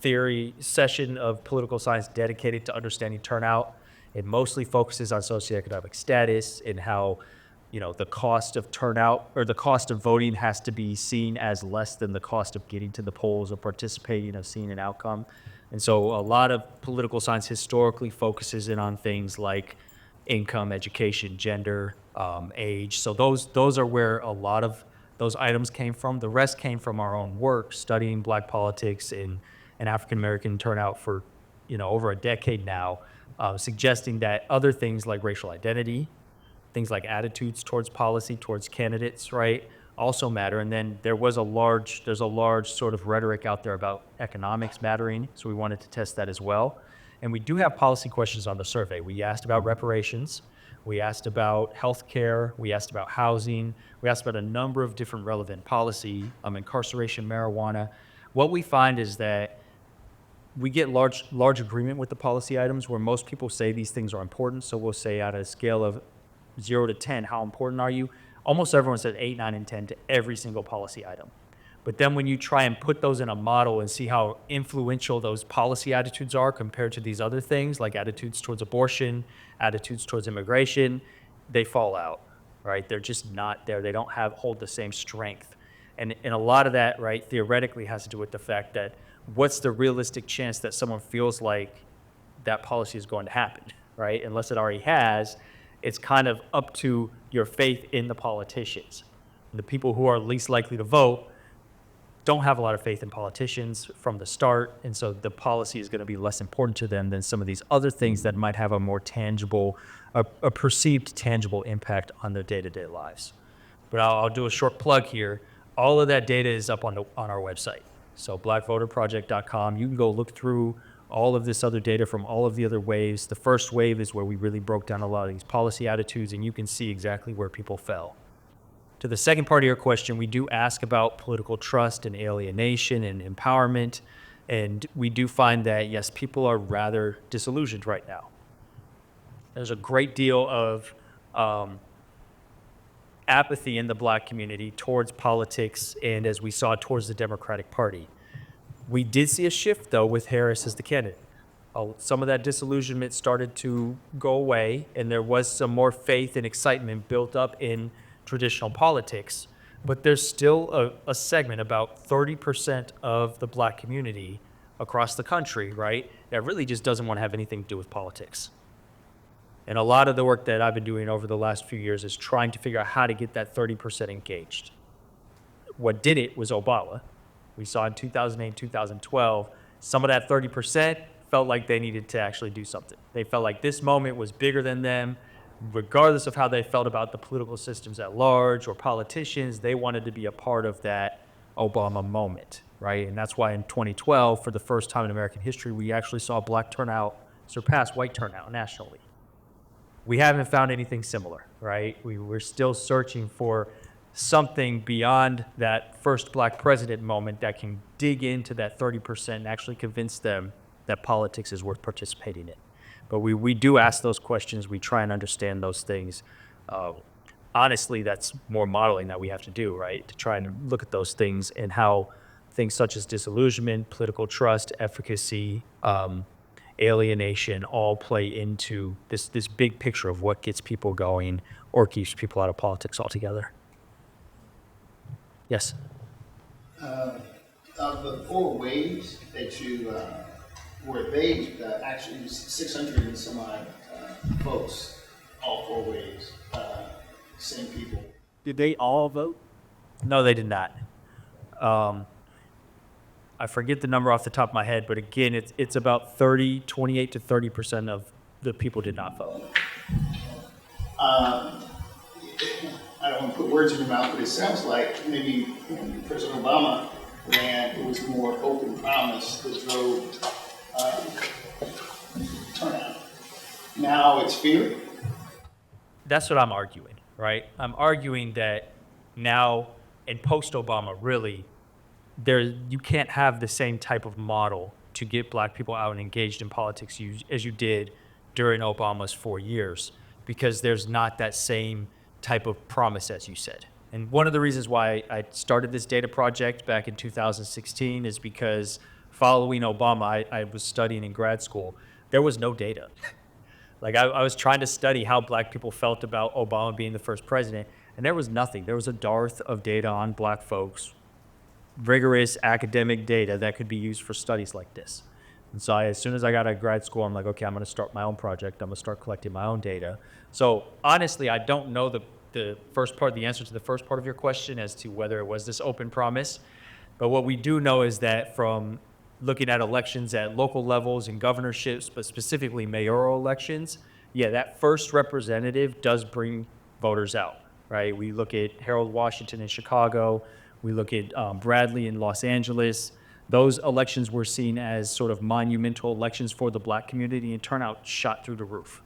theory session of political science dedicated to understanding turnout. It mostly focuses on socioeconomic status and how the cost of turnout or the cost of voting has to be seen as less than the cost of getting to the polls or participating, of seeing an outcome. And so a lot of political science historically focuses in on things like income, education, gender, age. So those are where a lot of those items came from. The rest came from our own work, studying Black politics and African American turnout for over a decade now, suggesting that other things like racial identity, things like attitudes towards policy, towards candidates, right, also matter. And then there's a large sort of rhetoric out there about economics mattering. So we wanted to test that as well. And we do have policy questions on the survey. We asked about reparations. We asked about healthcare. We asked about housing. We asked about a number of different relevant policy, incarceration, marijuana. What we find is that we get large agreement with the policy items where most people say these things are important. So we'll say on a scale of 0 to 10, how important are you? Almost everyone said 8, 9, and 10 to every single policy item. But then when you try and put those in a model and see how influential those policy attitudes are compared to these other things, like attitudes towards abortion, attitudes towards immigration, they fall out, right? They're just not there. They don't hold the same strength. And a lot of that, right, theoretically has to do with the fact that what's the realistic chance that someone feels like that policy is going to happen, right? Unless it already has, it's kind of up to your faith in the politicians. The people who are least likely to vote don't have a lot of faith in politicians from the start, and so the policy is going to be less important to them than some of these other things that might have a more tangible, a perceived tangible impact on their day-to-day lives. But I'll do a short plug here. All of that data is up on our website. So blackvoterproject.com. You can go look through all of this other data from all of the other waves. The first wave is where we really broke down a lot of these policy attitudes, and you can see exactly where people fell. To the second part of your question, we do ask about political trust and alienation and empowerment, and we do find that, yes, people are rather disillusioned right now. There's a great deal of apathy in the Black community towards politics and, as we saw, towards the Democratic Party. We did see a shift, though, with Harris as the candidate. Some of that disillusionment started to go away, and there was some more faith and excitement built up in traditional politics. But there's still a segment, about 30% of the Black community across the country, right, that really just doesn't want to have anything to do with politics. And a lot of the work that I've been doing over the last few years is trying to figure out how to get that 30% engaged. What did it was Obama. We saw in 2008, 2012, some of that 30% felt like they needed to actually do something. They felt like this moment was bigger than them. Regardless of how they felt about the political systems at large or politicians, they wanted to be a part of that Obama moment, right? And that's why in 2012, for the first time in American history, we actually saw black turnout surpass white turnout nationally. We haven't found anything similar, right? We're still searching for something beyond that first black president moment that can dig into that 30% and actually convince them that politics is worth participating in. But we do ask those questions. We try and understand those things. Honestly, that's more modeling that we have to do, right? To try and look at those things and how things such as disillusionment, political trust, efficacy, alienation all play into this big picture of what gets people going or keeps people out of politics altogether. Yes? Of the 4 waves that you were they actually 600 and some odd folks, all 4 waves, same people. Did they all vote? No, they did not. I forget the number off the top of my head, but again, it's about 28 to 30% of the people did not vote. I don't want to put words in your mouth, but it sounds like maybe when President Obama ran, it was more hope and promise that drove turnout. Now it's fear. That's what I'm arguing, right? I'm arguing that now in post-Obama, really, you can't have the same type of model to get black people out and engaged in politics as you did during Obama's 4 years, because there's not that same type of promise, as you said. And one of the reasons why I started this data project back in 2016 is because following Obama, I was studying in grad school. There was no data. Like I was trying to study how black people felt about Obama being the first president, and there was nothing. There was a dearth of data on black folks, rigorous academic data that could be used for studies like this. And so as soon as I got out of grad school, I'm like, okay, I'm going to start my own project. I'm going to start collecting my own data. So honestly, I don't know the answer to the first part of your question as to whether it was this open promise. But what we do know is that from looking at elections at local levels and governorships, but specifically mayoral elections, yeah, that first representative does bring voters out, right? We look at Harold Washington in Chicago. We look at Bradley in Los Angeles. Those elections were seen as sort of monumental elections for the black community, and turnout shot through the roof.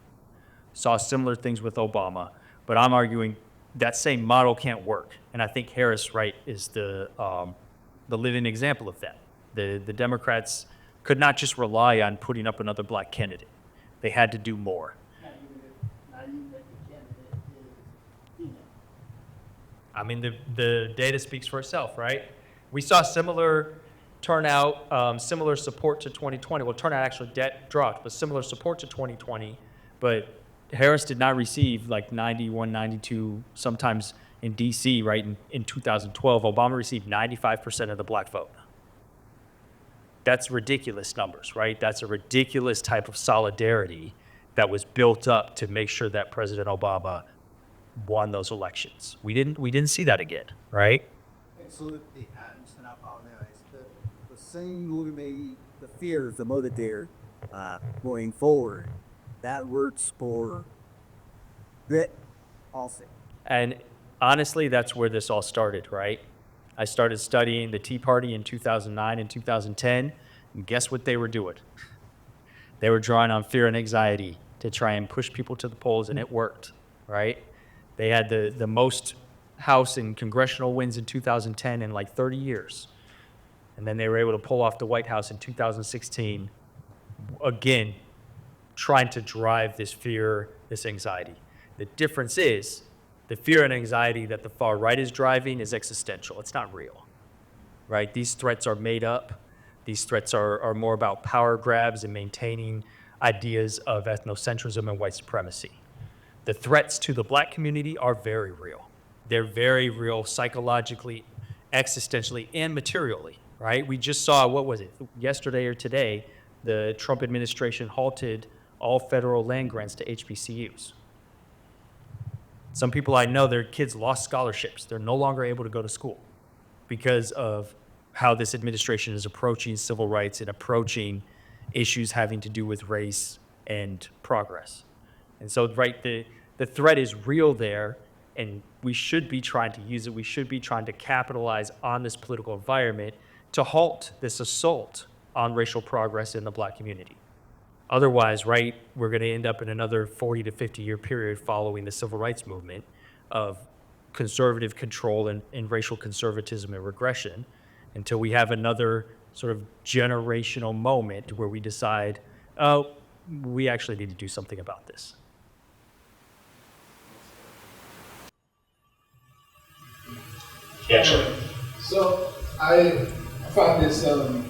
Saw similar things with Obama, but I'm arguing that same model can't work. And I think Harris, right, is the living example of that. The Democrats could not just rely on putting up another black candidate. They had to do more. Not even if the candidate is female. I mean, the data speaks for itself, right? We saw similar turnout, similar support to 2020. Well, turnout actually dropped, but similar support to 2020. But Harris did not receive like 91, 92, sometimes in D.C., right, in 2012. Obama received 95% of the black vote. That's ridiculous numbers, right? That's a ridiculous type of solidarity that was built up to make sure that President Obama won those elections. We didn't see that again, right? Absolutely. And I apologize. The same motivate the fear is the motivator going forward. That works for grit also. And honestly, that's where this all started, right? I started studying the Tea Party in 2009 and 2010, and guess what they were doing? They were drawing on fear and anxiety to try and push people to the polls, and it worked, right? They had the most House and congressional wins in 2010 in like 30 years. And then they were able to pull off the White House in 2016, again, trying to drive this fear, this anxiety. The difference is the fear and anxiety that the far right is driving is existential. It's not real, right? These threats are made up. These threats are more about power grabs and maintaining ideas of ethnocentrism and white supremacy. The threats to the black community are very real. They're very real psychologically, existentially, and materially, right? We just saw, what was it, yesterday or today, the Trump administration halted all federal land grants to HBCUs. Some people I know, their kids lost scholarships. They're no longer able to go to school because of how this administration is approaching civil rights and approaching issues having to do with race and progress. And so, right, the threat is real there, and we should be trying to use it. We should be trying to capitalize on this political environment to halt this assault on racial progress in the Black community. Otherwise, right, we're going to end up in another 40 to 50 year period following the civil rights movement of conservative control and racial conservatism and regression until we have another sort of generational moment where we decide, oh, we actually need to do something about this. Yeah, sure. So I found this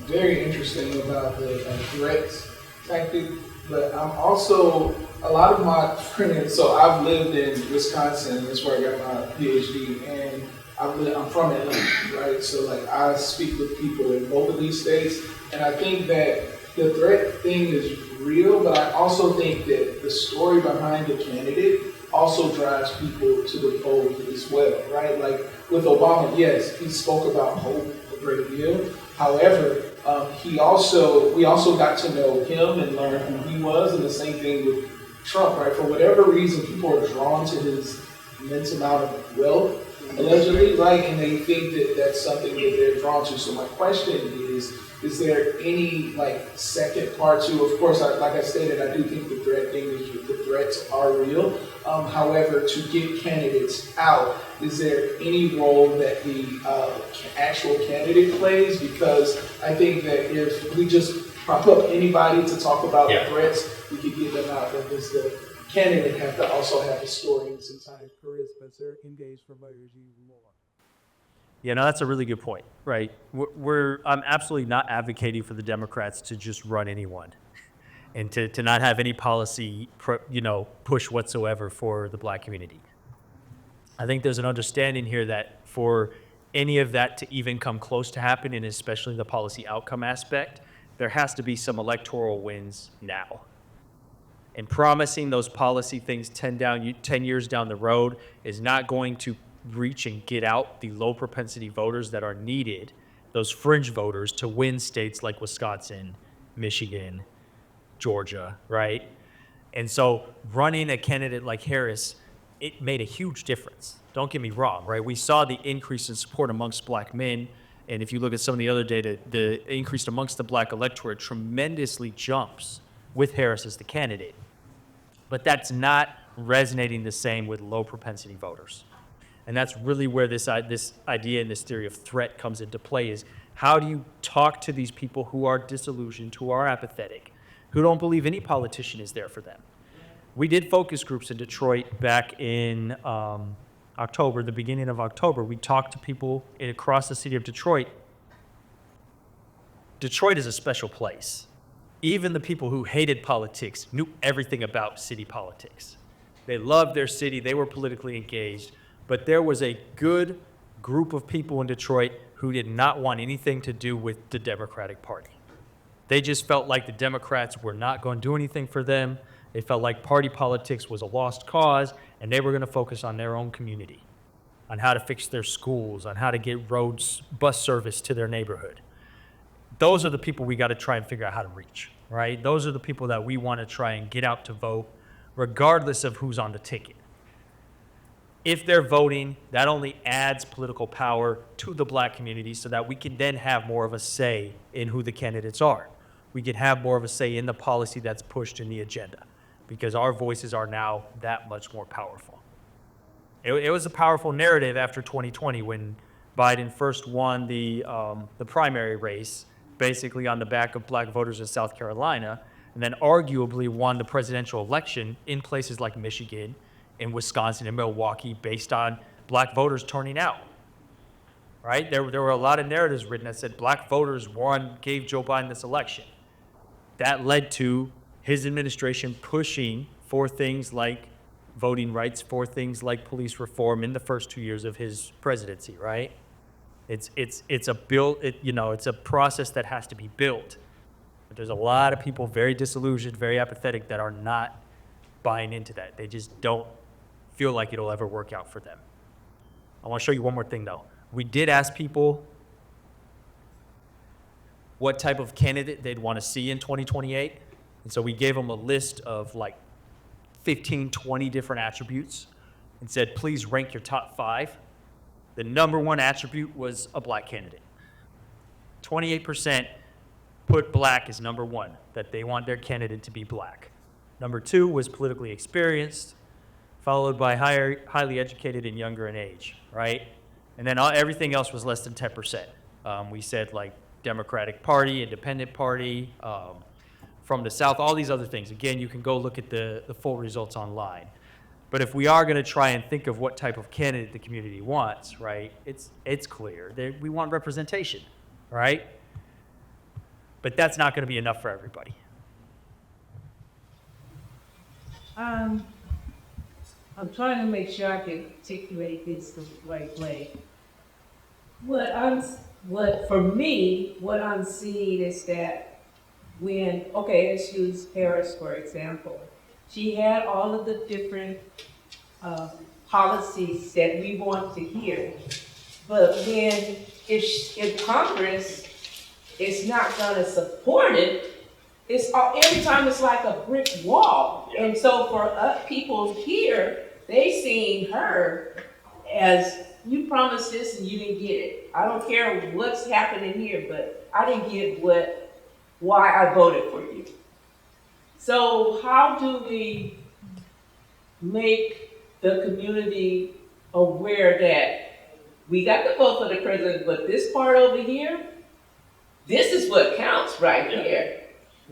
very interesting about the threats tactic, but I'm also, a lot of my friends, so I've lived in Wisconsin, that's where I got my PhD, and I'm from Atlanta, right? So like I speak with people in both of these states, and I think that the threat thing is real, but I also think that the story behind the candidate also drives people to the polls as well, right? Like with Obama, yes, he spoke about hope a great deal. However, we also got to know him and learn who he was, and the same thing with Trump, right? For whatever reason, people are drawn to his immense amount of wealth, allegedly, right? And they think that that's something that they're drawn to. So my question is there any like second part to, of course, like I stated, I do think the threat thing is, the threats are real. However, to get candidates out, is there any role that the actual candidate plays? Because I think that if we just prop up anybody to talk about the threats, we could get them out. But does the candidate have to also have a story and some time? Charisma, sir. Engage for voters even more. Yeah, no, that's a really good point, right? I'm absolutely not advocating for the Democrats to just run anyone and to not have any policy, push whatsoever for the Black community. I think there's an understanding here that for any of that to even come close to happen, and especially the policy outcome aspect, there has to be some electoral wins now. And promising those policy things 10 years down the road is not going to reach and get out the low propensity voters that are needed, those fringe voters, to win states like Wisconsin, Michigan, Georgia, right? And so running a candidate like Harris, it made a huge difference. Don't get me wrong, right? We saw the increase in support amongst Black men. And if you look at some of the other data, the increase amongst the Black electorate tremendously jumps with Harris as the candidate. But that's not resonating the same with low propensity voters. And that's really where this idea and this theory of threat comes into play, is how do you talk to these people who are disillusioned, who are apathetic, who don't believe any politician is there for them? We did focus groups in Detroit back in October, the beginning of October. We talked to people across the city of Detroit. Detroit is a special place. Even the people who hated politics knew everything about city politics. They loved their city, they were politically engaged, but there was a good group of people in Detroit who did not want anything to do with the Democratic Party. They just felt like the Democrats were not going to do anything for them. They felt like party politics was a lost cause, and they were going to focus on their own community, on how to fix their schools, on how to get roads, bus service to their neighborhood. Those are the people we got to try and figure out how to reach, right? Those are the people that we want to try and get out to vote, regardless of who's on the ticket. If they're voting, that only adds political power to the Black community so that we can then have more of a say in who the candidates are. We can have more of a say in the policy that's pushed in the agenda, because our voices are now that much more powerful. It was a powerful narrative after 2020 when Biden first won the primary race, basically on the back of Black voters in South Carolina, and then arguably won the presidential election in places like Michigan, in Wisconsin and Milwaukee, based on Black voters turning out, right? There were a lot of narratives written that said Black voters gave Joe Biden this election. That led to his administration pushing for things like voting rights, for things like police reform in the first 2 years of his presidency, right? It's a process that has to be built. But there's a lot of people very disillusioned, very apathetic that are not buying into that. They just don't feel like it'll ever work out for them. I want to show you one more thing, though. We did ask people what type of candidate they'd want to see in 2028. And so we gave them a list of like 15, 20 different attributes and said, please rank your top 5. The number 1 attribute was a black candidate. 28% put black as number 1, that they want their candidate to be black. Number 2 was politically experienced, followed by highly educated and younger in age, right? And then everything else was less than 10%. We said like Democratic Party, Independent Party, from the South, all these other things. Again, you can go look at the full results online. But if we are going to try and think of what type of candidate the community wants, right, it's clear. We want representation, right? But that's not going to be enough for everybody. I'm trying to make sure I can articulate this the right way. What I'm seeing is that let's use Paris for example. She had all of the different policies that we want to hear, but if Congress is not going to support it, every time it's like a brick wall. And so for people here, they seen her as, you promised this and you didn't get it. I don't care what's happening here, but I didn't get why I voted for you. So how do we make the community aware that we got to vote for the president, but this part over here, this is what counts right here.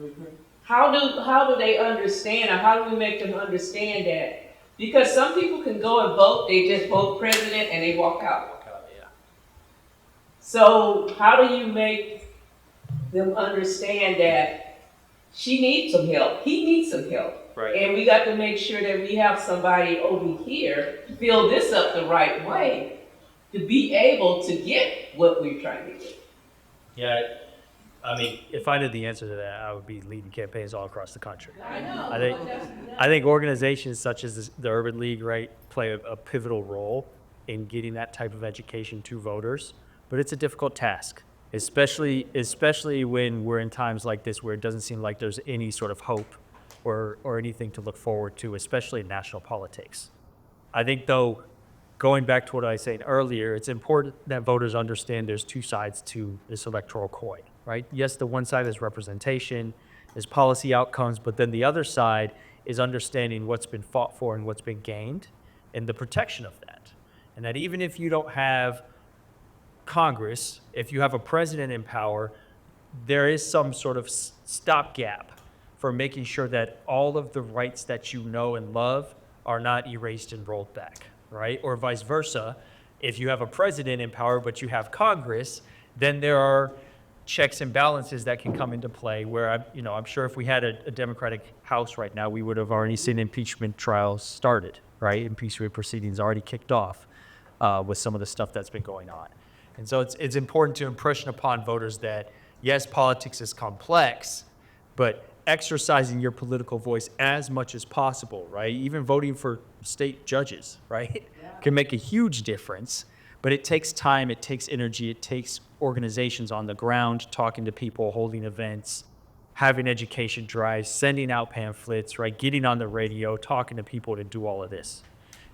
Mm-hmm. How do they understand, or how do we make them understand that? Because some people can go and vote, they just vote president and they walk out. So how do you make them understand that she needs some help, he needs some help? Right. And we got to make sure that we have somebody over here to fill this up the right way to be able to get what we're trying to get. Yeah, I mean, if I knew the answer to that, I would be leading campaigns all across the country. I know. I think organizations such as the Urban League, right, play a pivotal role in getting that type of education to voters, but it's a difficult task, especially when we're in times like this where it doesn't seem like there's any sort of hope or anything to look forward to, especially in national politics. I think, though, going back to what I was saying earlier, it's important that voters understand there's two sides to this electoral coin, right? Yes, the one side is representation, is policy outcomes, but then the other side is understanding what's been fought for and what's been gained and the protection of that. And that even if you don't have Congress, if you have a president in power, there is some sort of stopgap for making sure that all of the rights that you know and love are not erased and rolled back, right? Or vice versa. If you have a president in power, but you have Congress, then there are checks and balances that can come into play where, I'm sure if we had a Democratic House right now, we would have already seen impeachment trials started, right? Impeachment proceedings already kicked off with some of the stuff that's been going on. And so it's important to impression upon voters that, yes, politics is complex, but exercising your political voice as much as possible, right? Even voting for state judges, right? Yeah. Can make a huge difference, but it takes time, it takes energy, it takes organizations on the ground, talking to people, holding events, having education drives, sending out pamphlets, right? Getting on the radio, talking to people to do all of this.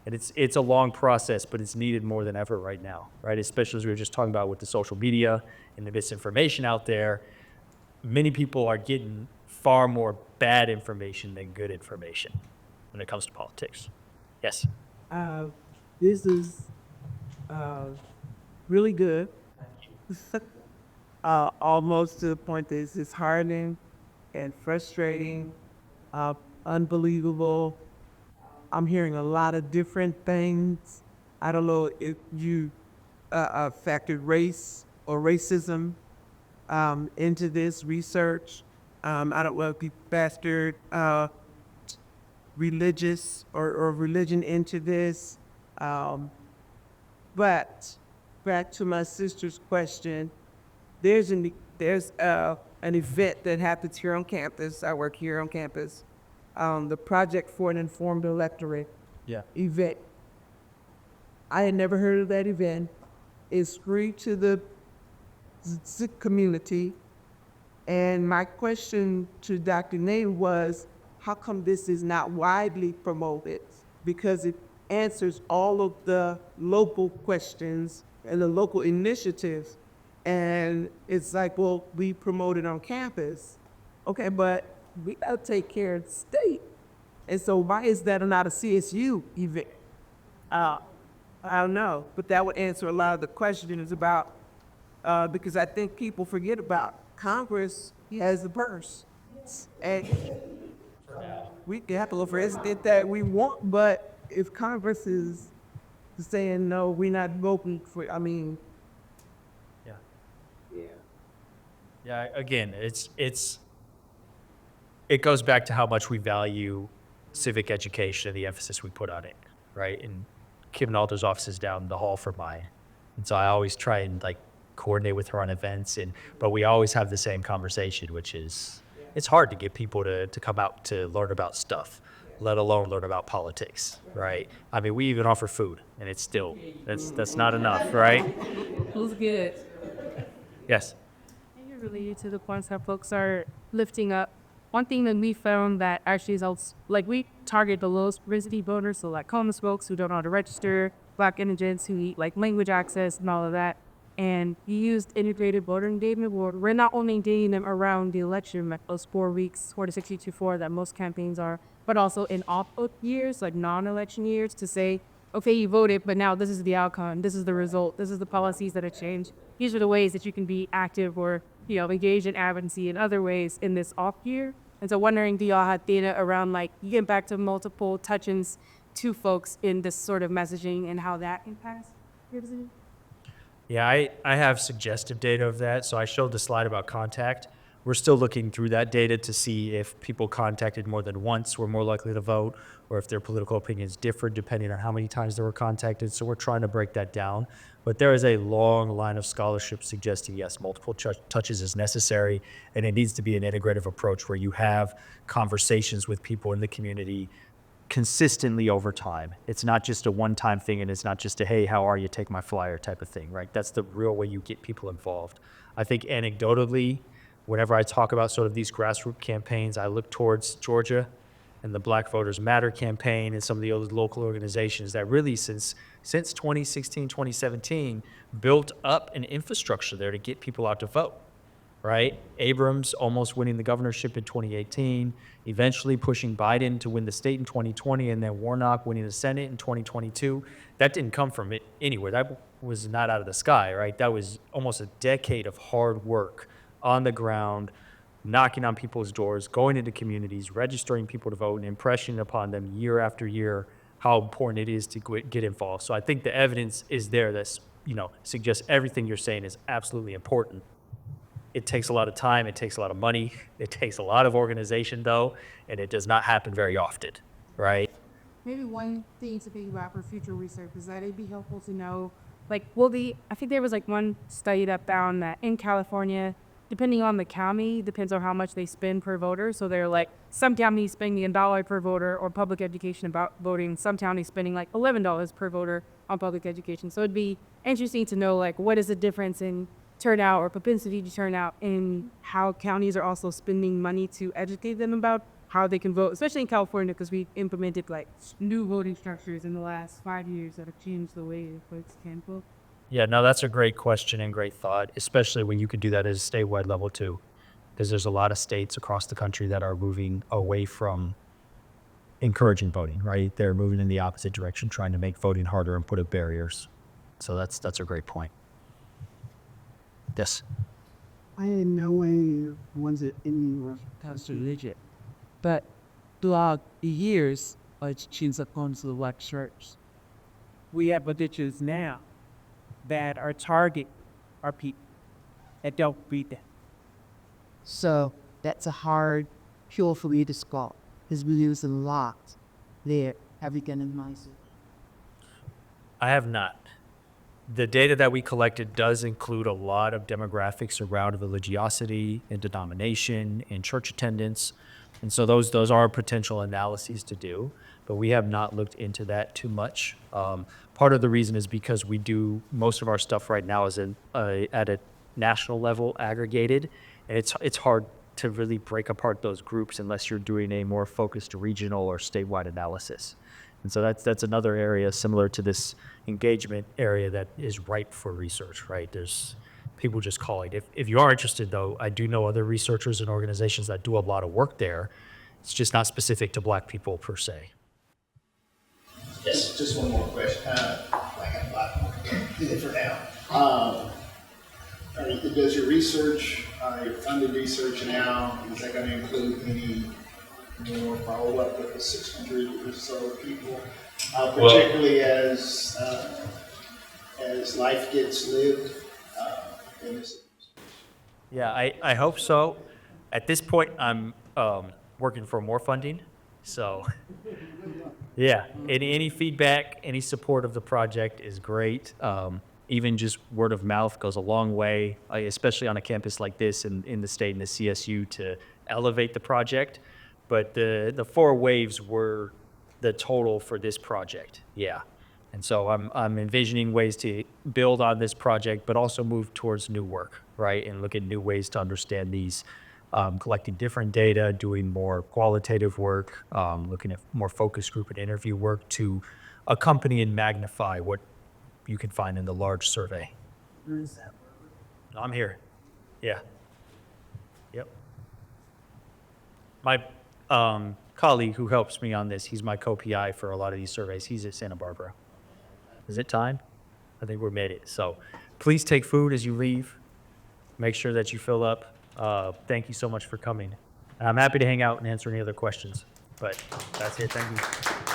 And it's a long process, but it's needed more than ever right now, right? Especially as we were just talking about with the social media and the misinformation out there. Many people are getting far more bad information than good information when it comes to politics. Yes? This is really good. Almost to the point that it's disheartening and frustrating, unbelievable. I'm hearing a lot of different things. I don't know if you factored race or racism into this research. I don't know if you factored religious or religion into this. But back to my sister's question, there's an event that happens here on campus. I work here on campus. The Project for an Informed Electorate Yeah. event. I had never heard of that event. It's free to the community. And my question to Dr. Nate was, how come this is not widely promoted? Because it answers all of the local questions and the local initiatives. And it's like, well, we promote it on campus. Okay, but we gotta take care of the state. And so why is that not a CSU event? I don't know, but that would answer a lot of the questions about, because I think people forget about Congress has the purse. And we can have the president that we want, but if Congress is saying, no, we're not voting for, I mean. Yeah. Yeah. Yeah, again, it goes back to how much we value civic education and the emphasis we put on it, right? And Kim Alder's office is down the hall from mine. And so I always try and like coordinate with her on events, but we always have the same conversation, which is it's hard to get people to come out to learn about stuff, let alone learn about politics, right? I mean, we even offer food, and it's still, that's not enough, right? Who's good? Yes. I think related to the points that folks are lifting up. One thing that we found that actually helps, like we target the lowest propensity voters, so like homeless folks who don't know how to register, Black indigents who need like language access and all of that. And we used integrated voter engagement where we're not only engaging them around the election, like those 4 weeks, 4 to 62 that most campaigns are, but also in opt-out years, like non-election years, to say, okay, you voted, but now this is the outcome, this is the result, this is the policies that have changed. These are the ways that you can be active or, engage in advocacy in other ways in this off year. And so wondering, do y'all have data around like you get back to multiple touch-ins to folks in this sort of messaging and how that impacts your decision? Yeah, I have suggestive data of that. So I showed the slide about contact. We're still looking through that data to see if people contacted more than once were more likely to vote, or if their political opinions differed depending on how many times they were contacted. So we're trying to break that down. But there is a long line of scholarship suggesting, yes, multiple touches is necessary, and it needs to be an integrative approach where you have conversations with people in the community consistently over time. It's not just a one-time thing, and it's not just a, hey, how are you, take my flyer type of thing, right? That's the real way you get people involved. I think anecdotally, whenever I talk about sort of these grassroots campaigns, I look towards Georgia and the Black Voters Matter campaign and some of the other local organizations that really since 2016, 2017, built up an infrastructure there to get people out to vote, right? Abrams almost winning the governorship in 2018, eventually pushing Biden to win the state in 2020, and then Warnock winning the Senate in 2022. That didn't come from it anywhere. That was not out of the sky, right? That was almost a decade of hard work on the ground, knocking on people's doors, going into communities, registering people to vote, and impressing upon them year after year how important it is to get involved. So I think the evidence is there that suggests everything you're saying is absolutely important. It takes a lot of time, it takes a lot of money, it takes a lot of organization though, and it does not happen very often, right? Maybe one thing to think about for future research is that it'd be helpful to know, like, I think there was like one study that found that in California, depending on the county, depends on how much they spend per voter. So they're like, some counties spending $1 per voter on public education about voting, some counties spending like $11 per voter on public education. So it'd be interesting to know like what is the difference in turnout or propensity to turn out and how counties are also spending money to educate them about how they can vote, especially in California, because we implemented like new voting structures in the last 5 years that have changed the way folks can vote. Yeah, no, that's a great question and great thought, especially when you could do that at a statewide level too, because there's a lot of states across the country that are moving away from encouraging voting, right? They're moving in the opposite direction, trying to make voting harder and put up barriers. So that's a great point. Yes. I in no way wanted any past religion, but throughout the years, since I've gone to the Black church, we have religions now that are target our people that don't read them. So that's a hard hill for me to sculpt. Because we use a lot there. Have you gotten advice? I have not. The data that we collected does include a lot of demographics around religiosity and denomination and church attendance. And so those are potential analyses to do, but we have not looked into that too much. Part of the reason is because we do, most of our stuff right now is at a national level aggregated, and it's hard to really break apart those groups unless you're doing a more focused regional or statewide analysis. And so that's another area similar to this engagement area that is ripe for research, right? There's people just calling. If you are interested, though, I do know other researchers and organizations that do a lot of work there. It's just not specific to Black people per se. Yes. Just one more question. I have a lot more for now. Does your research, your funded research now, is that going to include any more follow-up with the 600 or so people, particularly as life gets lived in this? Yeah, I hope so. At this point, I'm working for more funding. So, yeah, any feedback, any support of the project is great. Even just word of mouth goes a long way, especially on a campus like this in the state and the CSU, to elevate the project. But the 4 waves were the total for this project, yeah. And so I'm envisioning ways to build on this project, but also move towards new work, right? And look at new ways to understand these, collecting different data, doing more qualitative work, looking at more focus group and interview work to accompany and magnify what you can find in the large survey. Where is that? I'm here, yeah. Yep. My colleague who helps me on this, he's my co-PI for a lot of these surveys. He's at Santa Barbara. Is it time? I think we made it. So please take food as you leave. Make sure that you fill up. Thank you so much for coming. And I'm happy to hang out and answer any other questions. But that's it. Thank you.